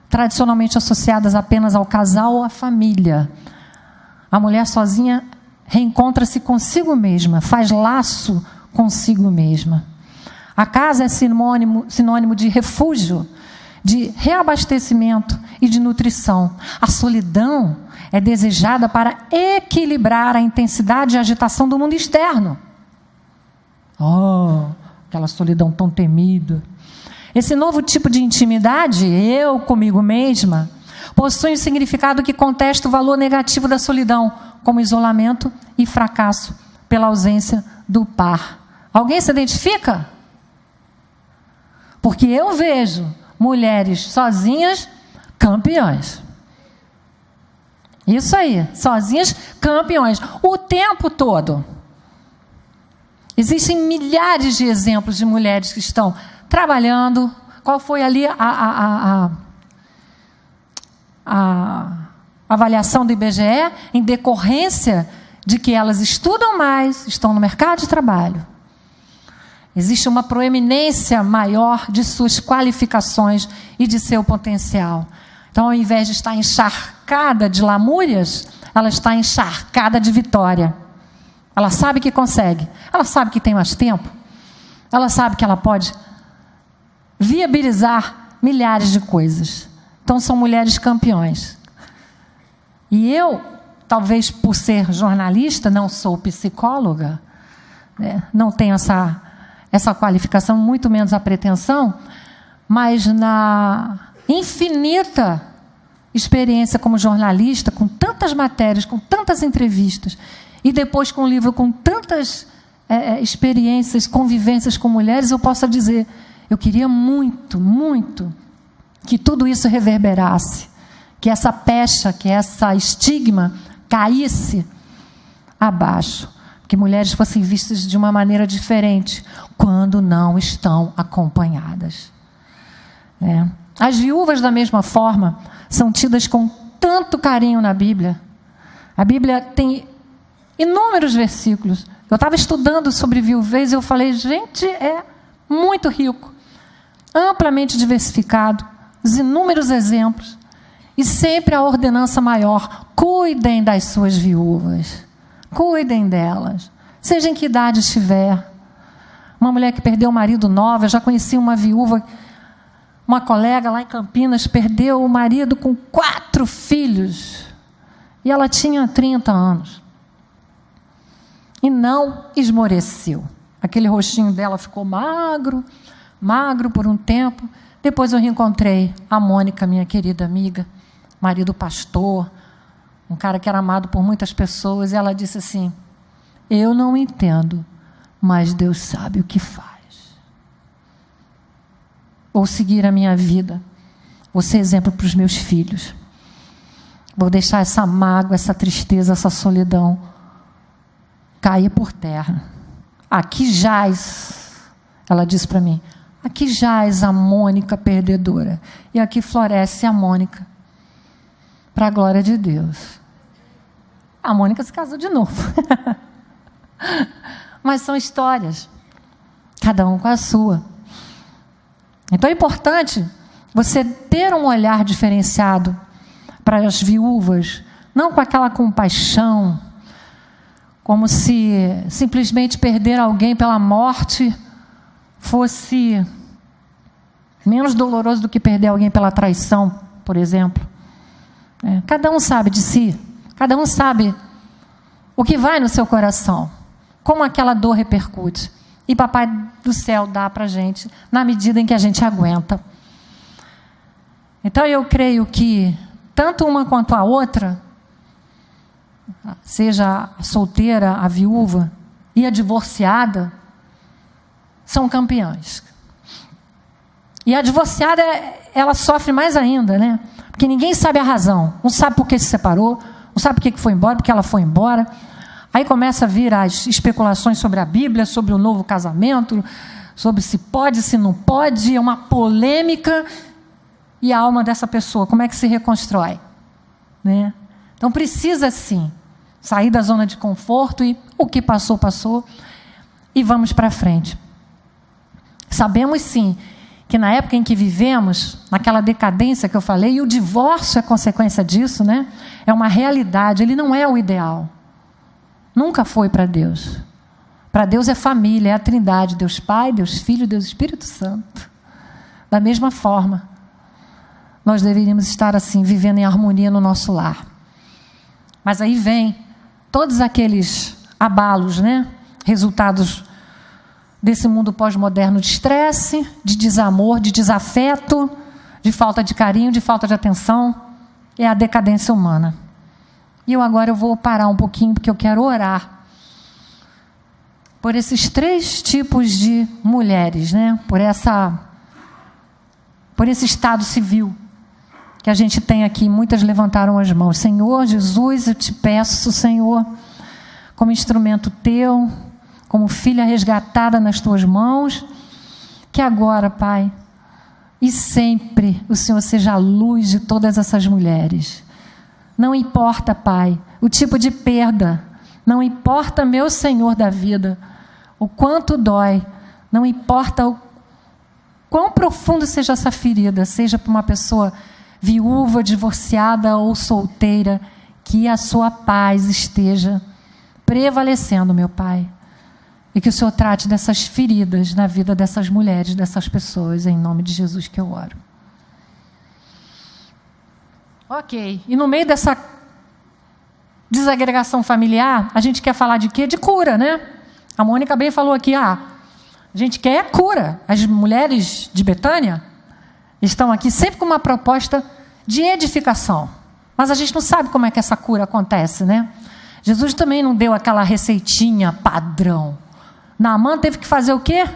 tradicionalmente associadas apenas ao casal ou à família. A mulher sozinha reencontra-se consigo mesma, faz laço consigo mesma. A casa é sinônimo de refúgio, de reabastecimento e de nutrição. A solidão é desejada para equilibrar a intensidade e a agitação do mundo externo. Aquela solidão tão temida. Esse novo tipo de intimidade, eu comigo mesma, possui um significado que contesta o valor negativo da solidão, como isolamento e fracasso pela ausência do par. Alguém se identifica? Porque eu vejo mulheres sozinhas campeãs. Isso aí, sozinhas campeões, o tempo todo. Existem milhares de exemplos de mulheres que estão trabalhando. Qual foi ali a avaliação do IBGE? Em decorrência de que elas estudam mais, estão no mercado de trabalho. Existe uma proeminência maior de suas qualificações e de seu potencial. Então, ao invés de estar encharcada de lamúrias, ela está encharcada de vitória. Ela sabe que consegue. Ela sabe que tem mais tempo. Ela sabe que ela pode viabilizar milhares de coisas. Então, são mulheres campeões. E eu, talvez por ser jornalista, não sou psicóloga, né, não tenho essa qualificação, muito menos a pretensão, mas na infinita experiência como jornalista, com tantas matérias, com tantas entrevistas, e depois com um livro com tantas experiências, convivências com mulheres, eu posso dizer, eu queria muito, muito que tudo isso reverberasse, que essa pecha, que essa estigma caísse abaixo, que mulheres fossem vistas de uma maneira diferente quando não estão acompanhadas. As viúvas, da mesma forma, são tidas com tanto carinho na Bíblia. A Bíblia tem inúmeros versículos. Eu estava estudando sobre viuvez e eu falei, gente, é muito rico, amplamente diversificado, os inúmeros exemplos, e sempre a ordenança maior: cuidem das suas viúvas, cuidem delas, seja em que idade estiver. Uma mulher que perdeu o marido nova, eu já conheci uma viúva, uma colega lá em Campinas, perdeu o marido com 4 filhos, e ela tinha 30 anos, e não esmoreceu. Aquele rostinho dela ficou magro por um tempo. Depois eu reencontrei a Mônica, minha querida amiga, marido pastor, um cara que era amado por muitas pessoas, e ela disse assim: eu não entendo, mas Deus sabe o que faz. Vou seguir a minha vida, vou ser exemplo para os meus filhos, vou deixar essa mágoa, essa tristeza, essa solidão cair por terra. Aqui jaz, ela disse para mim, aqui jaz a Mônica perdedora, e aqui floresce a Mônica, para a glória de Deus. A Mônica se casou de novo. Mas são histórias, cada um com a sua. Então é importante você ter um olhar diferenciado para as viúvas, não com aquela compaixão, como se simplesmente perder alguém pela morte fosse menos doloroso do que perder alguém pela traição, por exemplo. Cada um sabe de si, cada um sabe o que vai no seu coração, como aquela dor repercute. E Papai do Céu dá para a gente na medida em que a gente aguenta. Então eu creio que tanto uma quanto a outra, seja a solteira, a viúva e a divorciada, são campeãs. E a divorciada, ela sofre mais ainda, né? Porque ninguém sabe a razão. Não sabe por que se separou, não sabe por que foi embora, porque ela foi embora. Aí começa a vir as especulações sobre a Bíblia, sobre o novo casamento, sobre se pode, se não pode, é uma polêmica. E a alma dessa pessoa, como é que se reconstrói? Né? Então precisa sim sair da zona de conforto e o que passou, passou, e vamos para frente. Sabemos sim que na época em que vivemos, naquela decadência que eu falei, e o divórcio é consequência disso, né? É uma realidade, ele não é o ideal. Nunca foi para Deus. Para Deus é família, é a Trindade, Deus Pai, Deus Filho, Deus Espírito Santo. Da mesma forma, nós deveríamos estar assim, vivendo em harmonia no nosso lar. Mas aí vem todos aqueles abalos, né? Resultados desse mundo pós-moderno de estresse, de desamor, de desafeto, de falta de carinho, de falta de atenção. É a decadência humana. E agora eu vou parar um pouquinho, porque eu quero orar por esses 3 tipos de mulheres, né? Por esse estado civil que a gente tem aqui. Muitas levantaram as mãos. Senhor Jesus, eu te peço, Senhor, como instrumento teu, como filha resgatada nas tuas mãos, que agora, Pai, e sempre o Senhor seja a luz de todas essas mulheres. Não importa, Pai, o tipo de perda, não importa, meu Senhor da vida, o quanto dói, não importa o quão profundo seja essa ferida, seja para uma pessoa viúva, divorciada ou solteira, que a sua paz esteja prevalecendo, meu Pai. E que o Senhor trate dessas feridas na vida dessas mulheres, dessas pessoas, em nome de Jesus que eu oro. Ok, e no meio dessa desagregação familiar, a gente quer falar de quê? De cura, né? A Mônica bem falou aqui, a gente quer cura. As mulheres de Betânia estão aqui sempre com uma proposta de edificação. Mas a gente não sabe como é que essa cura acontece, né? Jesus também não deu aquela receitinha padrão. Naamã teve que fazer o quê?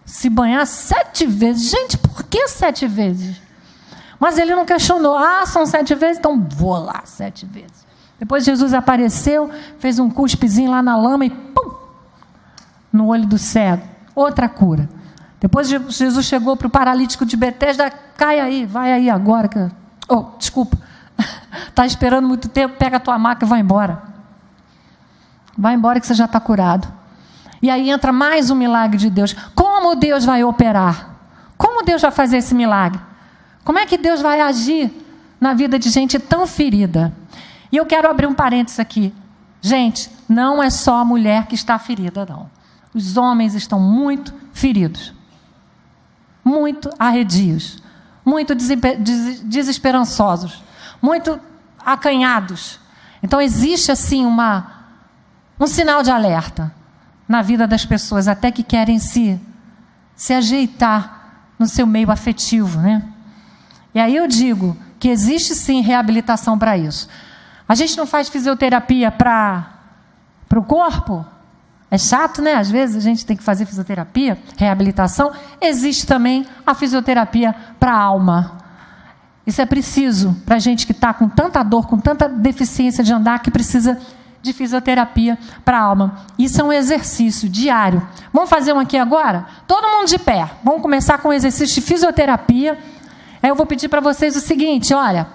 Se banhar 7 vezes. Gente, por que 7 vezes? Mas ele não questionou. São 7 vezes? Então vou lá 7 vezes. Depois Jesus apareceu, fez um cuspezinho lá na lama e pum! No olho do cego. Outra cura. Depois Jesus chegou para o paralítico de Betesda. Cai aí, vai aí agora. Desculpa. Está esperando muito tempo, pega a tua maca e vai embora. Vai embora que você já está curado. E aí entra mais um milagre de Deus. Como Deus vai operar? Como Deus vai fazer esse milagre? Como é que Deus vai agir na vida de gente tão ferida? E eu quero abrir um parênteses aqui. Gente, não é só a mulher que está ferida, não. Os homens estão muito feridos. Muito arredios. Muito desesperançosos. Muito acanhados. Então existe assim um sinal de alerta na vida das pessoas, até que querem se ajeitar no seu meio afetivo, né? E aí eu digo que existe sim reabilitação para isso. A gente não faz fisioterapia para o corpo? É chato, né? Às vezes a gente tem que fazer fisioterapia, reabilitação. Existe também a fisioterapia para a alma. Isso é preciso para a gente que está com tanta dor, com tanta deficiência de andar, que precisa de fisioterapia para a alma. Isso é um exercício diário. Vamos fazer um aqui agora? Todo mundo de pé. Vamos começar com um exercício de fisioterapia. Aí eu vou pedir para vocês o seguinte, olha.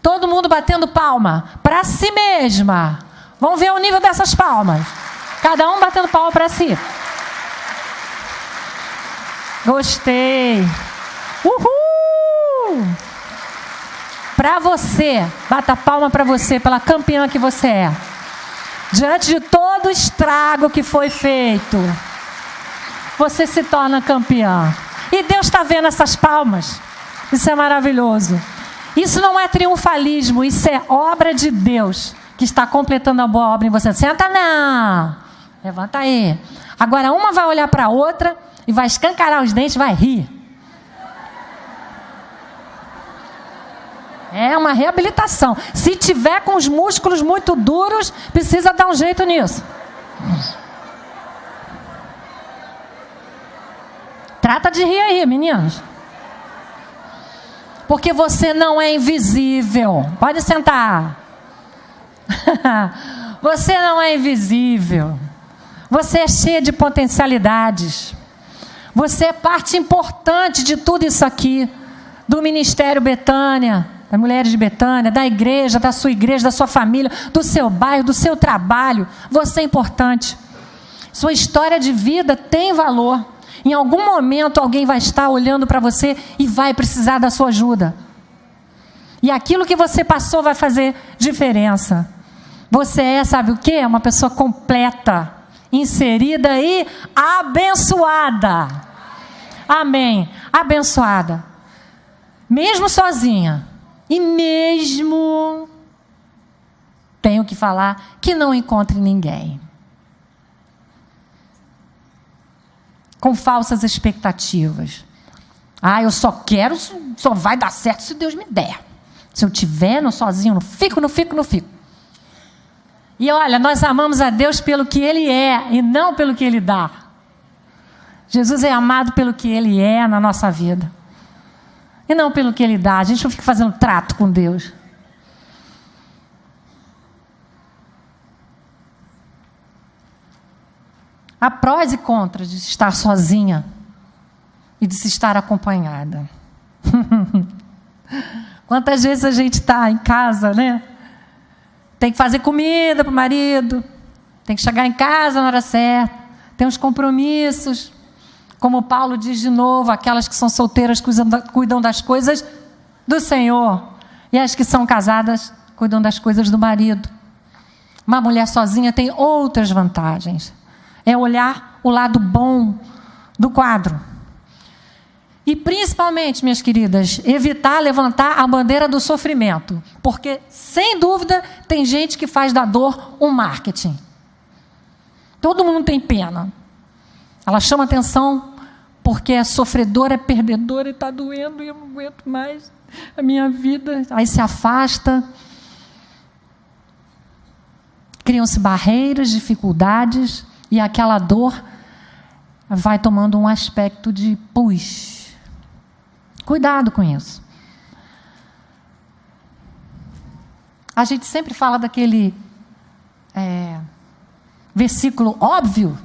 Todo mundo batendo palma para si mesma. Vamos ver o nível dessas palmas. Cada um batendo palma para si. Gostei. Uhul! Para você. Bata palma para você, pela campeã que você é. Diante de todo o estrago que foi feito, você se torna campeã. E Deus está vendo essas palmas. Isso é maravilhoso. Isso não é triunfalismo, isso é obra de Deus, que está completando a boa obra em você. Senta não. Levanta aí. Agora uma vai olhar para a outra e vai escancarar os dentes, vai rir. É uma reabilitação. Se tiver com os músculos muito duros, precisa dar um jeito nisso. Trata de rir aí, meninos. Porque você não é invisível. Pode sentar. Você não é invisível. Você é cheia de potencialidades. Você é parte importante de tudo isso aqui. Do Ministério Betânia, das Mulheres de Betânia, da igreja, da sua igreja, da sua família, do seu bairro, do seu trabalho. Você é importante. Sua história de vida tem valor. Em algum momento alguém vai estar olhando para você e vai precisar da sua ajuda. E aquilo que você passou vai fazer diferença. Você é, sabe o quê? Uma pessoa completa, inserida e abençoada. Amém. Abençoada. Mesmo sozinha. E mesmo, tenho que falar, que não encontre ninguém. Com falsas expectativas. Eu só quero, só vai dar certo se Deus me der. Se eu tiver, não sozinho, não fico. E olha, nós amamos a Deus pelo que Ele é e não pelo que Ele dá. Jesus é amado pelo que Ele é na nossa vida. E não pelo que Ele dá. A gente não fica fazendo trato com Deus. Há prós e contras de estar sozinha e de se estar acompanhada. Quantas vezes a gente está em casa, né? Tem que fazer comida para o marido, tem que chegar em casa na hora certa, tem os compromissos. Como Paulo diz de novo, aquelas que são solteiras cuidam das coisas do Senhor. E as que são casadas cuidam das coisas do marido. Uma mulher sozinha tem outras vantagens. É olhar o lado bom do quadro. E principalmente, minhas queridas, evitar levantar a bandeira do sofrimento. Porque, sem dúvida, tem gente que faz da dor um marketing. Todo mundo tem pena. Ela chama atenção porque é sofredora, é perdedora e está doendo e eu não aguento mais a minha vida. Aí se afasta. Criam-se barreiras, dificuldades e aquela dor vai tomando um aspecto de pus. Cuidado com isso. A gente sempre fala daquele versículo óbvio,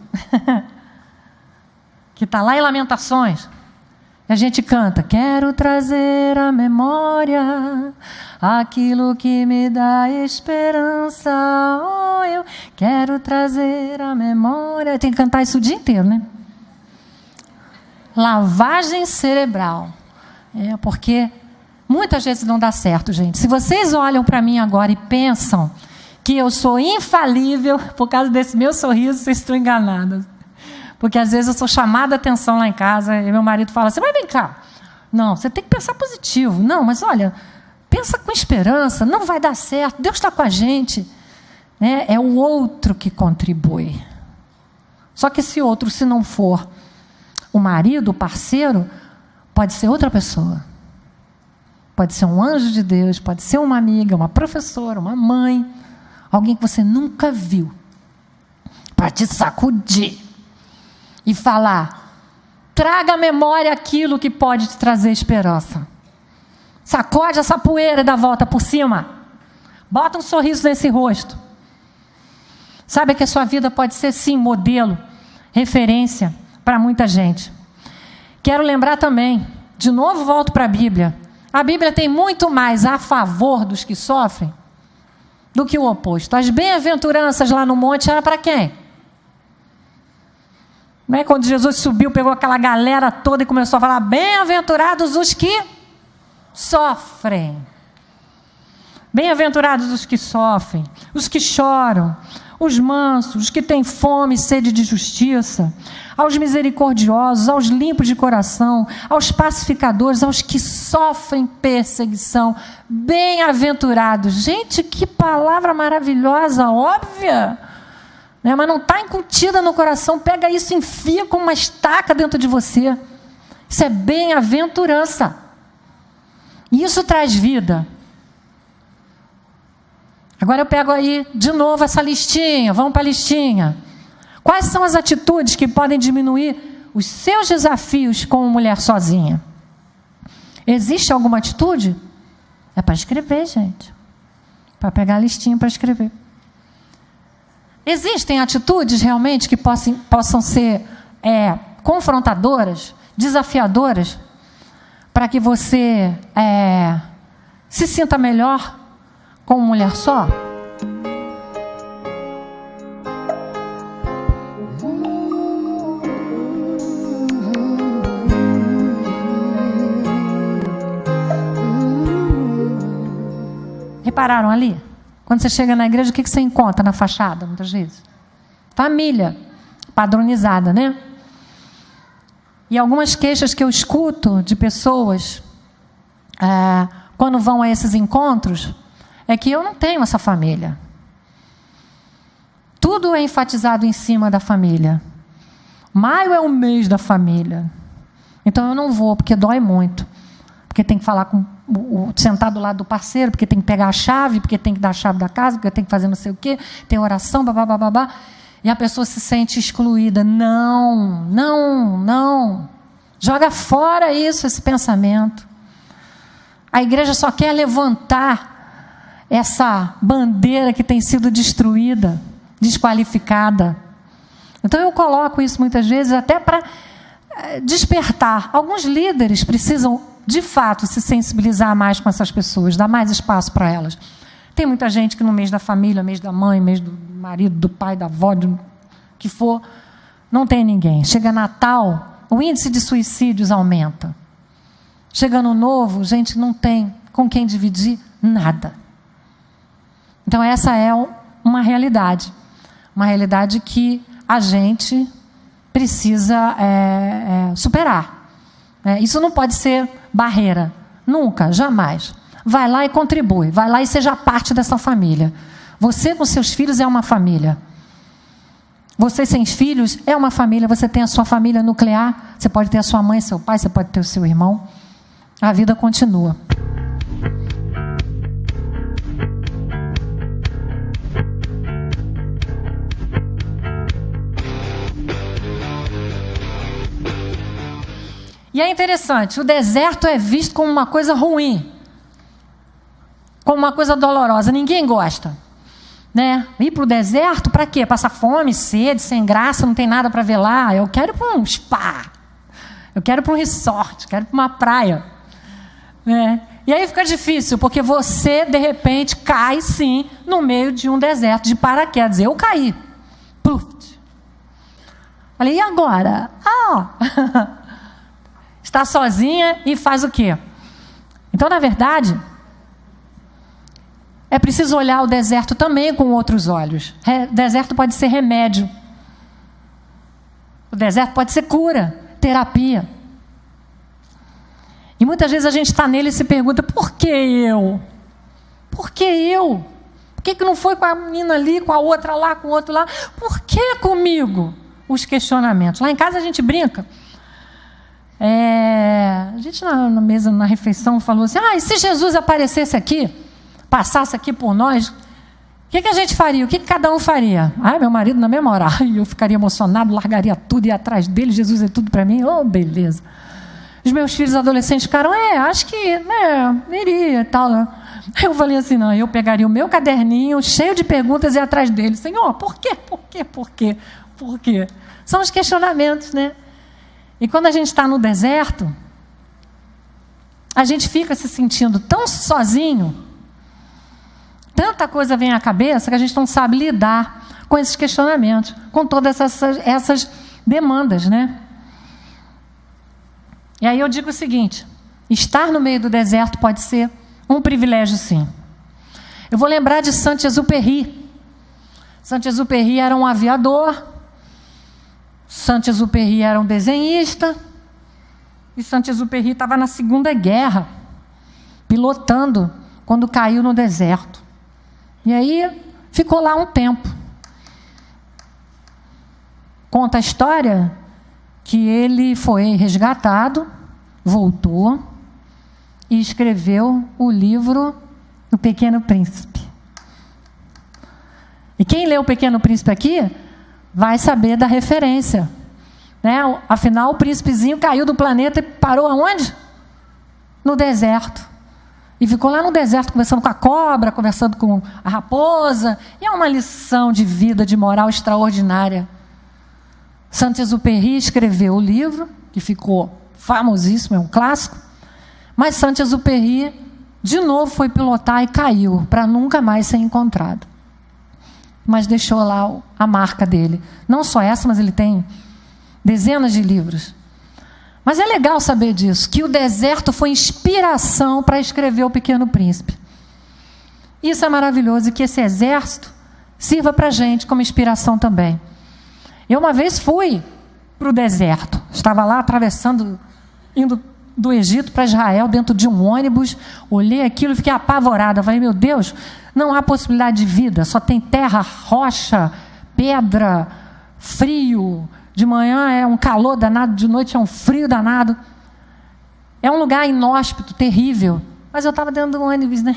que está lá em Lamentações. E a gente canta: quero trazer à memória aquilo que me dá esperança. Oh, eu quero trazer à memória. Tem que cantar isso o dia inteiro, né? Lavagem cerebral. Porque muitas vezes não dá certo, gente. Se vocês olham para mim agora e pensam que eu sou infalível por causa desse meu sorriso, vocês estão enganados. Porque às vezes eu sou chamada a atenção lá em casa e meu marido fala assim: mas vem cá. Não, você tem que pensar positivo. Não, mas olha, pensa com esperança, não vai dar certo, Deus está com a gente. É o outro que contribui. Só que esse outro, se não for o marido, o parceiro, pode ser outra pessoa. Pode ser um anjo de Deus, pode ser uma amiga, uma professora, uma mãe, alguém que você nunca viu, para te sacudir e falar: traga à memória aquilo que pode te trazer esperança. Sacode essa poeira e dá a volta por cima. Bota um sorriso nesse rosto. Sabe que a sua vida pode ser, sim, modelo, referência para muita gente. Quero lembrar também, de novo volto para a Bíblia. A Bíblia tem muito mais a favor dos que sofrem do que o oposto. As bem-aventuranças lá no monte era para quem? Não é quando Jesus subiu, pegou aquela galera toda e começou a falar: bem-aventurados os que sofrem. Bem-aventurados os que sofrem, os que choram, os mansos, os que têm fome e sede de justiça, aos misericordiosos, aos limpos de coração, aos pacificadores, aos que sofrem perseguição. Bem-aventurados. Gente, que palavra maravilhosa, óbvia. Mas não está incutida no coração. Pega isso e enfia como uma estaca dentro de você. Isso é bem-aventurança. E isso traz vida. Agora eu pego aí de novo essa listinha. Vamos para a listinha. Quais são as atitudes que podem diminuir os seus desafios como mulher sozinha? Existe alguma atitude? É para escrever, gente. Para pegar a listinha para escrever. Existem atitudes realmente que possam ser confrontadoras, desafiadoras, para que você se sinta melhor como mulher só? Repararam ali? Quando você chega na igreja, o que você encontra na fachada, muitas vezes? Família padronizada, né? E algumas queixas que eu escuto de pessoas quando vão a esses encontros é que eu não tenho essa família. Tudo é enfatizado em cima da família. Maio é o mês da família. Então eu não vou, porque dói muito. Porque tem que falar sentar do lado do parceiro, porque tem que pegar a chave, porque tem que dar a chave da casa, porque tem que fazer não sei o quê, tem oração, babá. E a pessoa se sente excluída. Não. Joga fora esse pensamento. A igreja só quer levantar essa bandeira que tem sido destruída, desqualificada. Então eu coloco isso muitas vezes até para despertar. Alguns líderes precisam, de fato, se sensibilizar mais com essas pessoas, dar mais espaço para elas. Tem muita gente que no mês da família, mês da mãe, mês do marido, do pai, da avó, do que for, não tem ninguém. Chega Natal, o índice de suicídios aumenta. Chega Ano Novo, gente não tem com quem dividir nada. Então essa é uma realidade que a gente precisa superar. Isso não pode ser barreira, nunca, jamais. Vai lá e contribui, vai lá e seja parte dessa família. Você com seus filhos é uma família. Você sem filhos é uma família. Você tem a sua família nuclear, você pode ter a sua mãe, seu pai, você pode ter o seu irmão. A vida continua. E é interessante, o deserto é visto como uma coisa ruim. como uma coisa dolorosa. Ninguém gosta, né? Ir para o deserto, para quê? Passar fome, sede, sem graça, não tem nada para ver lá. Eu quero ir para um spa, eu quero ir para um resort, quero ir para uma praia, né? E aí fica difícil, porque você, de repente, cai, sim, no meio de um deserto, de paraquedas. Eu caí. Pluf. Falei, e agora? Está sozinha e faz o quê? Então, na verdade, é preciso olhar o deserto também com outros olhos. O deserto pode ser remédio. O deserto pode ser cura, terapia. E muitas vezes a gente está nele e se pergunta, por que eu? Por que eu? Por que não foi com a menina ali, com a outra lá, com o outro lá? Por que comigo? Os questionamentos. Lá em casa a gente brinca. A gente na mesa, na refeição, falou assim, e se Jesus aparecesse aqui, passasse aqui por nós, o que a gente faria? O que cada um faria? Meu marido na mesma hora, eu ficaria emocionado, largaria tudo, ia atrás dele, Jesus é tudo para mim, beleza. Os meus filhos adolescentes ficaram, acho que, iria e tal. Eu falei assim, não, eu pegaria o meu caderninho, cheio de perguntas, e ia atrás dele. Senhor, por quê? Por quê? Por quê? Por quê? São os questionamentos, né? E quando a gente está no deserto, a gente fica se sentindo tão sozinho, tanta coisa vem à cabeça, que a gente não sabe lidar com esses questionamentos, com todas essas demandas, né? E aí eu digo o seguinte, estar no meio do deserto pode ser um privilégio, sim. Eu vou lembrar de Saint-Exupéry. Saint-Exupéry era um aviador, Saint-Exupéry era um desenhista, e Saint-Exupéry estava na Segunda Guerra, pilotando, quando caiu no deserto. E aí ficou lá um tempo. Conta a história que ele foi resgatado, voltou e escreveu o livro O Pequeno Príncipe. E quem lê O Pequeno Príncipe aqui vai saber da referência, né? Afinal, o príncipezinho caiu do planeta e parou aonde? No deserto. E ficou lá no deserto conversando com a cobra, conversando com a raposa. E é uma lição de vida, de moral extraordinária. Saint-Exupéry escreveu o livro, que ficou famosíssimo, é um clássico. Mas Saint-Exupéry, de novo, foi pilotar e caiu, para nunca mais ser encontrado. Mas deixou lá a marca dele. Não só essa, mas ele tem dezenas de livros. Mas é legal saber disso, que o deserto foi inspiração para escrever O Pequeno Príncipe. Isso é maravilhoso, e que esse exército sirva para a gente como inspiração também. Eu uma vez fui para o deserto, estava lá atravessando, indo do Egito para Israel, dentro de um ônibus, olhei aquilo e fiquei apavorada, falei, meu Deus, não há possibilidade de vida, só tem terra, rocha, pedra, frio, de manhã é um calor danado, de noite é um frio danado, é um lugar inóspito, terrível, mas eu estava dentro do ônibus, né?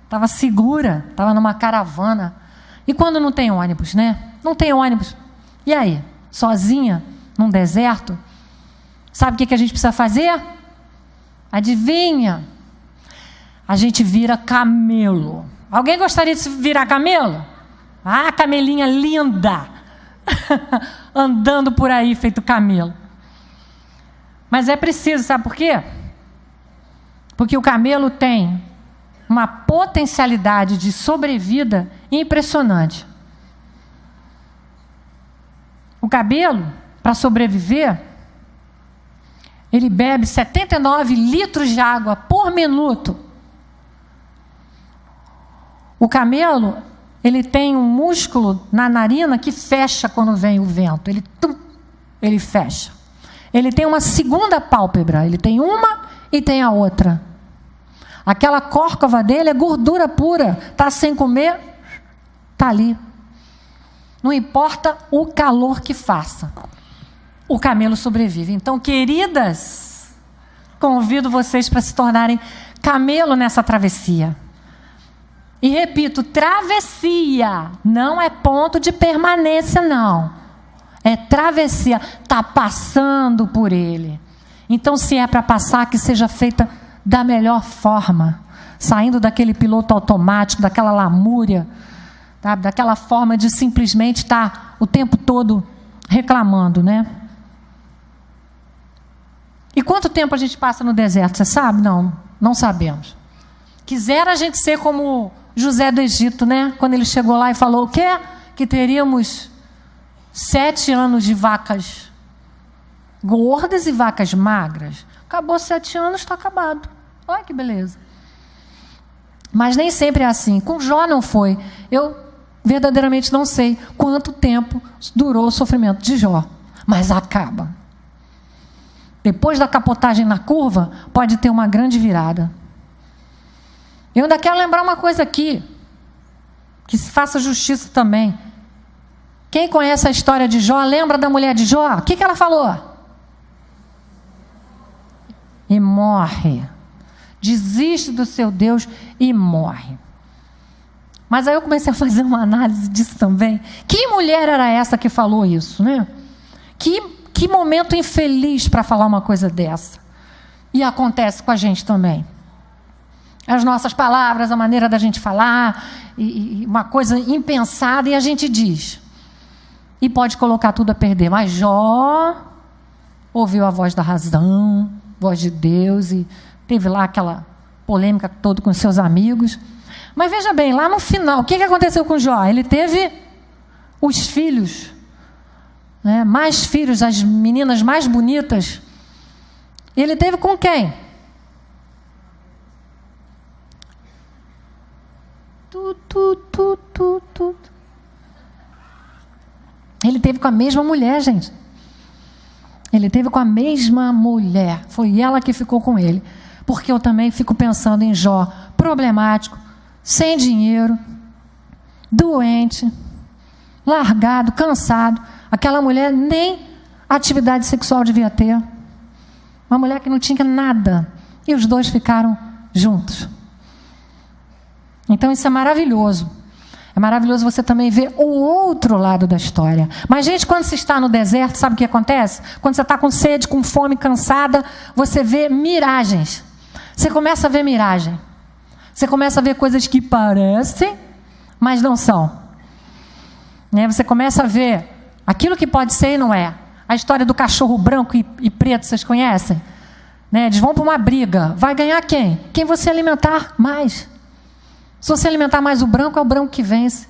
Estava segura, estava numa caravana. E quando não tem ônibus, né? Não tem ônibus. E aí? Sozinha, num deserto? Sabe o que a gente precisa fazer? Adivinha? A gente vira camelo. Alguém gostaria de virar camelo? Camelinha linda! Andando por aí, feito camelo. Mas é preciso, sabe por quê? Porque o camelo tem uma potencialidade de sobrevida impressionante. O camelo, para sobreviver, ele bebe 79 litros de água por minuto. O camelo, ele tem um músculo na narina que fecha quando vem o vento. Ele fecha. Ele tem uma segunda pálpebra. Ele tem uma e tem a outra. Aquela córcova dele é gordura pura. Está sem comer, está ali. Não importa o calor que faça. O camelo sobrevive. Então, queridas, convido vocês para se tornarem camelo nessa travessia. E repito, travessia não é ponto de permanência, não. É travessia, está passando por ele. Então, se é para passar, que seja feita da melhor forma, saindo daquele piloto automático, daquela lamúria, sabe? Daquela forma de simplesmente estar o tempo todo reclamando, né? E quanto tempo a gente passa no deserto, você sabe? Não sabemos. Quisera a gente ser como José do Egito, né? Quando ele chegou lá e falou o quê? Que teríamos 7 anos de vacas gordas e vacas magras. Acabou 7 anos, está acabado. Olha que beleza. Mas nem sempre é assim. Com Jó não foi. Eu verdadeiramente não sei quanto tempo durou o sofrimento de Jó. Mas acaba. Depois da capotagem na curva, pode ter uma grande virada. Eu ainda quero lembrar uma coisa aqui, que se faça justiça também. Quem conhece a história de Jó, lembra da mulher de Jó? O que ela falou? E morre. Desiste do seu Deus e morre. Mas aí eu comecei a fazer uma análise disso também. Que mulher era essa que falou isso, né? Que momento infeliz para falar uma coisa dessa. E acontece com a gente também. As nossas palavras, a maneira da gente falar, e uma coisa impensada, e a gente diz. E pode colocar tudo a perder. Mas Jó ouviu a voz da razão, voz de Deus, e teve lá aquela polêmica toda com seus amigos. Mas veja bem, lá no final, o que aconteceu com Jó? Ele teve os filhos, né? Mais filhos, as meninas mais bonitas. Ele teve com quem? Ele teve com a mesma mulher, gente. Ele teve com a mesma mulher. Foi ela que ficou com ele. Porque eu também fico pensando em Jó, problemático, sem dinheiro, doente, largado, cansado. Aquela mulher nem atividade sexual devia ter. Uma mulher que não tinha nada. E os dois ficaram juntos. Então isso é maravilhoso. É maravilhoso você também ver o outro lado da história. Mas, gente, quando você está no deserto, sabe o que acontece? Quando você está com sede, com fome, cansada, você vê miragens. Você começa a ver miragem. Você começa a ver coisas que parecem, mas não são. Né? Você começa a ver aquilo que pode ser e não é. A história do cachorro branco e preto, vocês conhecem? Né? Eles vão para uma briga. Vai ganhar quem? Quem você alimentar mais. Se você alimentar mais o branco, é o branco que vence.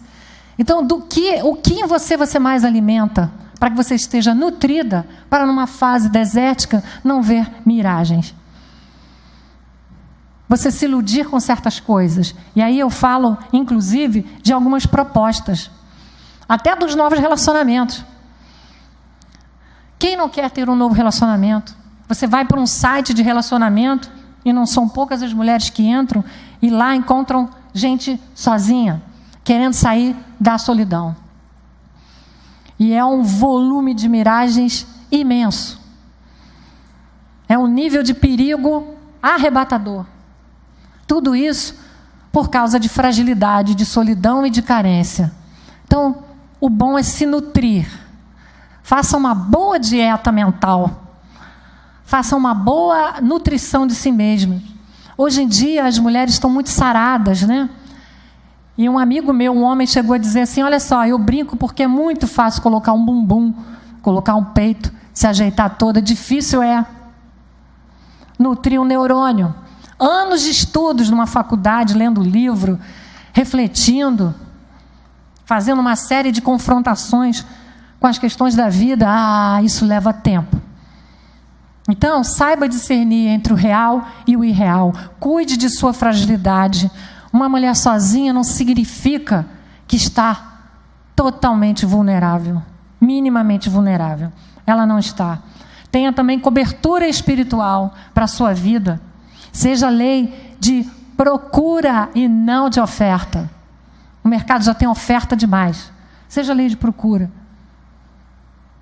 Então, o que em você mais alimenta? Para que você esteja nutrida, para numa fase desértica não ver miragens. Você se iludir com certas coisas. E aí eu falo, inclusive, de algumas propostas. Até dos novos relacionamentos. Quem não quer ter um novo relacionamento? Você vai para um site de relacionamento, e não são poucas as mulheres que entram, e lá encontram gente sozinha, querendo sair da solidão. E é um volume de miragens imenso. É um nível de perigo arrebatador. Tudo isso por causa de fragilidade, de solidão e de carência. Então, o bom é se nutrir. Faça uma boa dieta mental. Faça uma boa nutrição de si mesmo. Hoje em dia, as mulheres estão muito saradas, né? E um amigo meu, um homem, chegou a dizer assim, olha só, eu brinco porque é muito fácil colocar um bumbum, colocar um peito, se ajeitar toda. Difícil é nutrir um neurônio. Anos de estudos numa faculdade, lendo livro, refletindo, fazendo uma série de confrontações com as questões da vida. Isso leva tempo. Então, saiba discernir entre o real e o irreal. Cuide de sua fragilidade. Uma mulher sozinha não significa que está totalmente vulnerável, minimamente vulnerável. Ela não está. Tenha também cobertura espiritual para a sua vida. Seja lei de procura e não de oferta. O mercado já tem oferta demais. Seja lei de procura.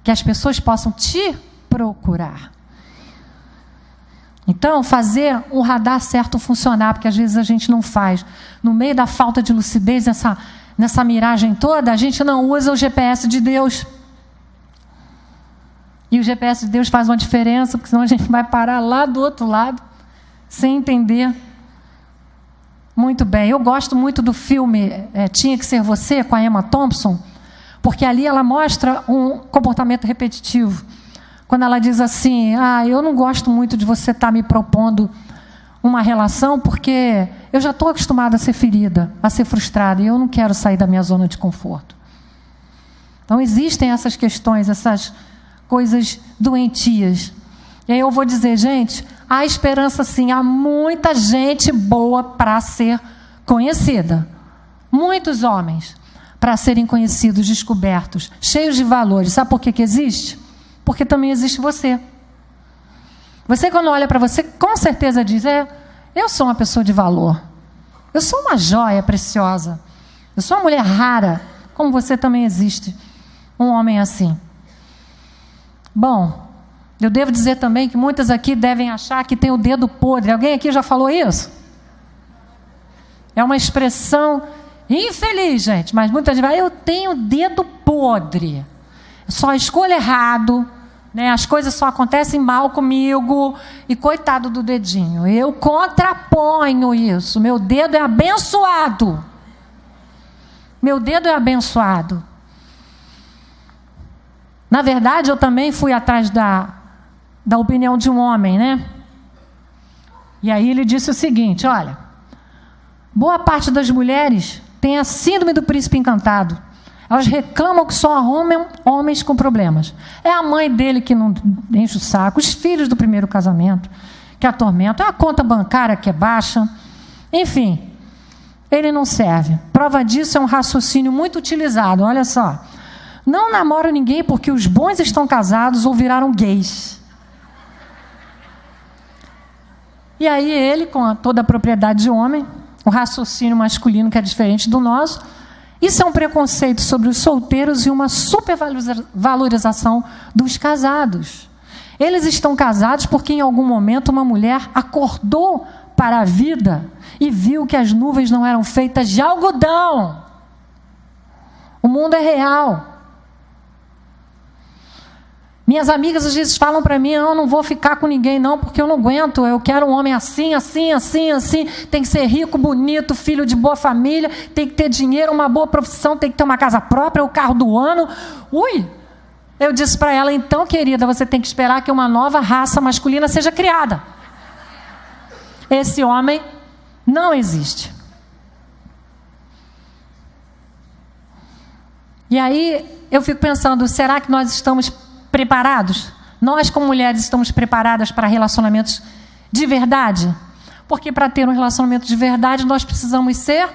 Que as pessoas possam te procurar. Então, fazer o radar certo funcionar, porque às vezes a gente não faz. No meio da falta de lucidez, nessa miragem toda, a gente não usa o GPS de Deus. E o GPS de Deus faz uma diferença, porque senão a gente vai parar lá do outro lado, sem entender Muito bem. Eu gosto muito do filme Tinha que Ser Você, com a Emma Thompson, porque ali ela mostra um comportamento repetitivo. Quando ela diz assim, eu não gosto muito de você estar me propondo uma relação, porque eu já estou acostumada a ser ferida, a ser frustrada, e eu não quero sair da minha zona de conforto. Então, existem essas questões, essas coisas doentias. E aí eu vou dizer, gente, há esperança sim, há muita gente boa para ser conhecida. Muitos homens para serem conhecidos, descobertos, cheios de valores. Sabe por que existe? Porque também existe você. Você, quando olha para você, com certeza diz, eu sou uma pessoa de valor. Eu sou uma joia preciosa. Eu sou uma mulher rara, como você também existe. Um homem assim. Bom, eu devo dizer também que muitas aqui devem achar que tem o dedo podre. Alguém aqui já falou isso? É uma expressão infeliz, gente, mas muitas vezes eu tenho o dedo podre. Só escolho errado, né? As coisas só acontecem mal comigo e coitado do dedinho. Eu contraponho isso. Meu dedo é abençoado. Meu dedo é abençoado. Na verdade, eu também fui atrás da opinião de um homem, né? E aí ele disse o seguinte, olha, boa parte das mulheres tem a síndrome do príncipe encantado. Elas reclamam que só arrumam homens com problemas. É a mãe dele que não enche o saco, os filhos do primeiro casamento que atormentam, é a conta bancária que é baixa. Enfim, ele não serve. Prova disso é um raciocínio muito utilizado, olha só. Não namoro ninguém porque os bons estão casados ou viraram gays. E aí ele, com toda a propriedade de homem, o raciocínio masculino que é diferente do nosso, isso é um preconceito sobre os solteiros e uma supervalorização dos casados. Eles estão casados porque em algum momento uma mulher acordou para a vida e viu que as nuvens não eram feitas de algodão. O mundo é real. Minhas amigas às vezes falam para mim, eu não vou ficar com ninguém não, porque eu não aguento, eu quero um homem assim, assim, assim, assim, tem que ser rico, bonito, filho de boa família, tem que ter dinheiro, uma boa profissão, tem que ter uma casa própria, o carro do ano. Eu disse para ela, então, querida, você tem que esperar que uma nova raça masculina seja criada. Esse homem não existe. E aí eu fico pensando, será que nós estamos preparados? Nós, como mulheres, estamos preparadas para relacionamentos de verdade? Porque para ter um relacionamento de verdade, nós precisamos ser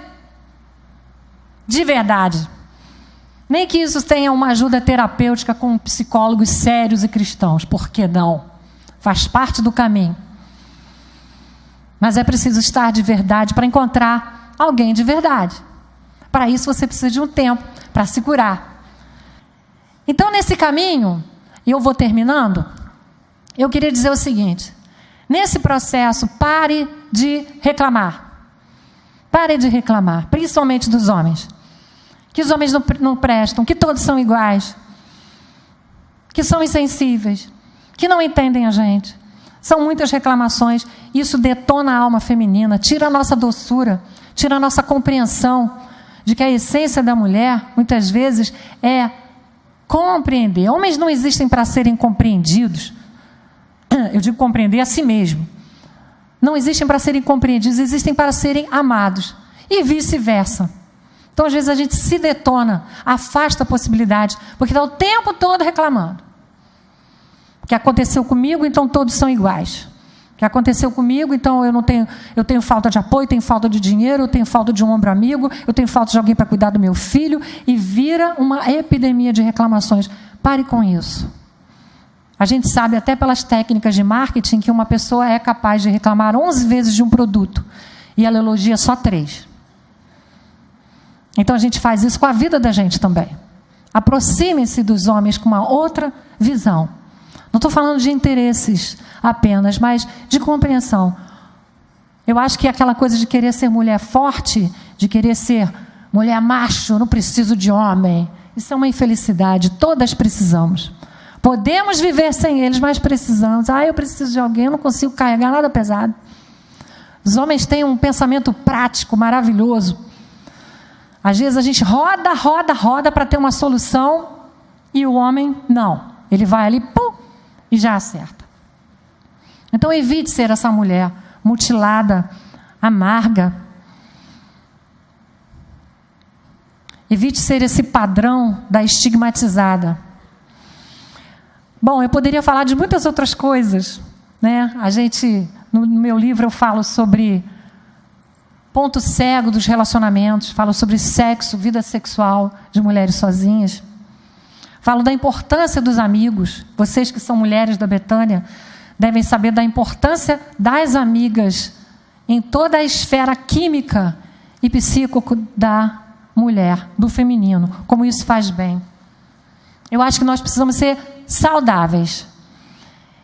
de verdade. Nem que isso tenha uma ajuda terapêutica com psicólogos sérios e cristãos. Por que não? Faz parte do caminho. Mas é preciso estar de verdade para encontrar alguém de verdade. Para isso você precisa de um tempo para se curar. Então, nesse caminho, e eu vou terminando, eu queria dizer o seguinte, nesse processo, pare de reclamar. Pare de reclamar, principalmente dos homens. Que os homens não prestam, que todos são iguais, que são insensíveis, que não entendem a gente. São muitas reclamações, isso detona a alma feminina, tira a nossa doçura, tira a nossa compreensão de que a essência da mulher, muitas vezes, é compreender. Homens não existem para serem compreendidos. Eu digo compreender a si mesmo. Não existem para serem compreendidos, existem para serem amados. E vice-versa. Então, às vezes, a gente se detona, afasta a possibilidade, porque está o tempo todo reclamando. O que aconteceu comigo, então todos são iguais. O que aconteceu comigo, então eu tenho falta de apoio, tenho falta de dinheiro, eu tenho falta de um ombro amigo, eu tenho falta de alguém para cuidar do meu filho, e vira uma epidemia de reclamações. Pare com isso. A gente sabe até pelas técnicas de marketing que uma pessoa é capaz de reclamar 11 vezes de um produto e ela elogia só 3. Então a gente faz isso com a vida da gente também. Aproxime-se dos homens com uma outra visão. Não estou falando de interesses apenas, mas de compreensão. Eu acho que aquela coisa de querer ser mulher forte, de querer ser mulher macho, não preciso de homem, isso é uma infelicidade, todas precisamos. Podemos viver sem eles, mas precisamos. Eu preciso de alguém, eu não consigo carregar nada pesado. Os homens têm um pensamento prático, maravilhoso. Às vezes a gente roda para ter uma solução e o homem não. Ele vai ali, pum, e já acerta. Então evite ser essa mulher mutilada, amarga. Evite ser esse padrão da estigmatizada. Bom, eu poderia falar de muitas outras coisas, né? No meu livro eu falo sobre ponto cego dos relacionamentos, falo sobre sexo, vida sexual de mulheres sozinhas. Falo da importância dos amigos. Vocês que são mulheres da Betânia devem saber da importância das amigas em toda a esfera química e psíquica da mulher, do feminino, como isso faz bem. Eu acho que nós precisamos ser saudáveis.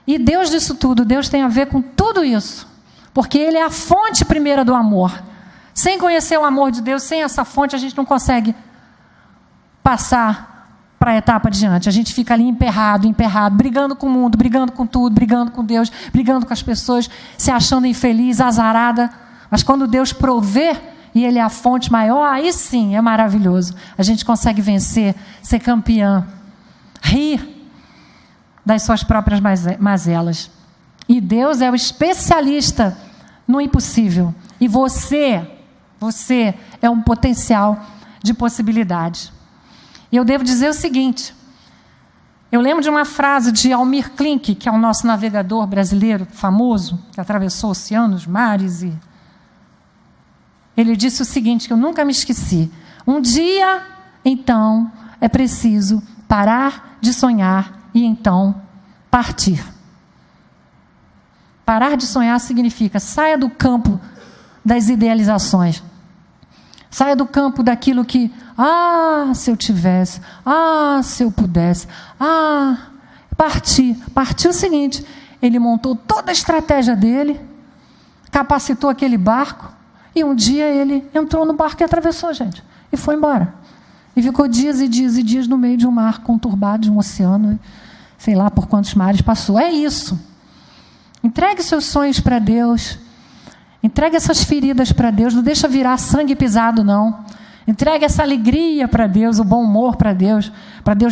E Deus disso tudo, Deus tem a ver com tudo isso, porque Ele é a fonte primeira do amor. Sem conhecer o amor de Deus, sem essa fonte, a gente não consegue passar para a etapa adiante. A gente fica ali emperrado, brigando com o mundo, brigando com tudo, brigando com Deus, brigando com as pessoas, se achando infeliz, azarada. Mas quando Deus provê, e Ele é a fonte maior, aí sim é maravilhoso. A gente consegue vencer, ser campeã, rir das suas próprias mazelas. E Deus é o especialista no impossível. E você é um potencial de possibilidades. E eu devo dizer o seguinte, eu lembro de uma frase de Almir Klink, que é o nosso navegador brasileiro famoso, que atravessou oceanos, mares, e ele disse o seguinte, que eu nunca me esqueci: um dia, então, é preciso parar de sonhar e então partir. Parar de sonhar significa saia do campo das idealizações. Saia do campo daquilo que, se eu tivesse, se eu pudesse, partir. Partiu o seguinte, ele montou toda a estratégia dele, capacitou aquele barco, e um dia ele entrou no barco e atravessou, gente, e foi embora. E ficou dias e dias e dias no meio de um mar conturbado, de um oceano, sei lá por quantos mares passou. É isso. Entregue seus sonhos para Deus. Entregue essas feridas para Deus. Não deixa virar sangue pisado, não. Entregue essa alegria para Deus, o bom humor para Deus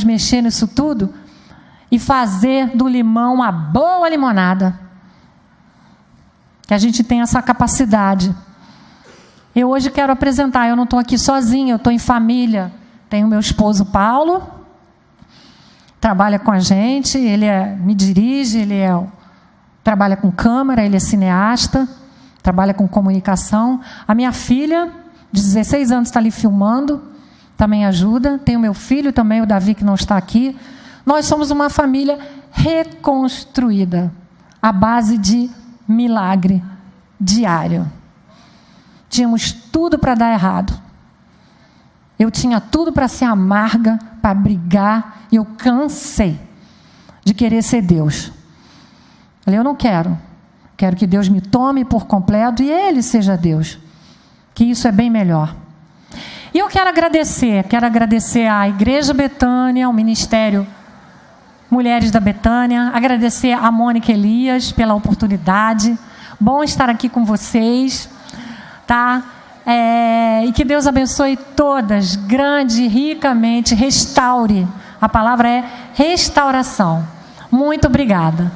mexer nisso tudo e fazer do limão uma boa limonada. Que a gente tem essa capacidade. Eu hoje quero apresentar, eu não estou aqui sozinha, eu estou em família. Tenho meu esposo Paulo, trabalha com a gente, ele me dirige, trabalha com câmera, ele é cineasta, trabalha com comunicação. A minha filha, de 16 anos, está ali filmando, também ajuda. Tem o meu filho também, o Davi, que não está aqui. Nós somos uma família reconstruída, à base de milagre diário. Tínhamos tudo para dar errado. Eu tinha tudo para ser amarga, para brigar, e eu cansei de querer ser Deus. Falei, eu não quero. Quero que Deus me tome por completo e Ele seja Deus. Que isso é bem melhor. E eu quero agradecer à Igreja Betânia, ao Ministério Mulheres da Betânia, agradecer a Mônica Elias pela oportunidade. Bom estar aqui com vocês, tá? E que Deus abençoe todas, grande e ricamente, restaure. A palavra é restauração. Muito obrigada.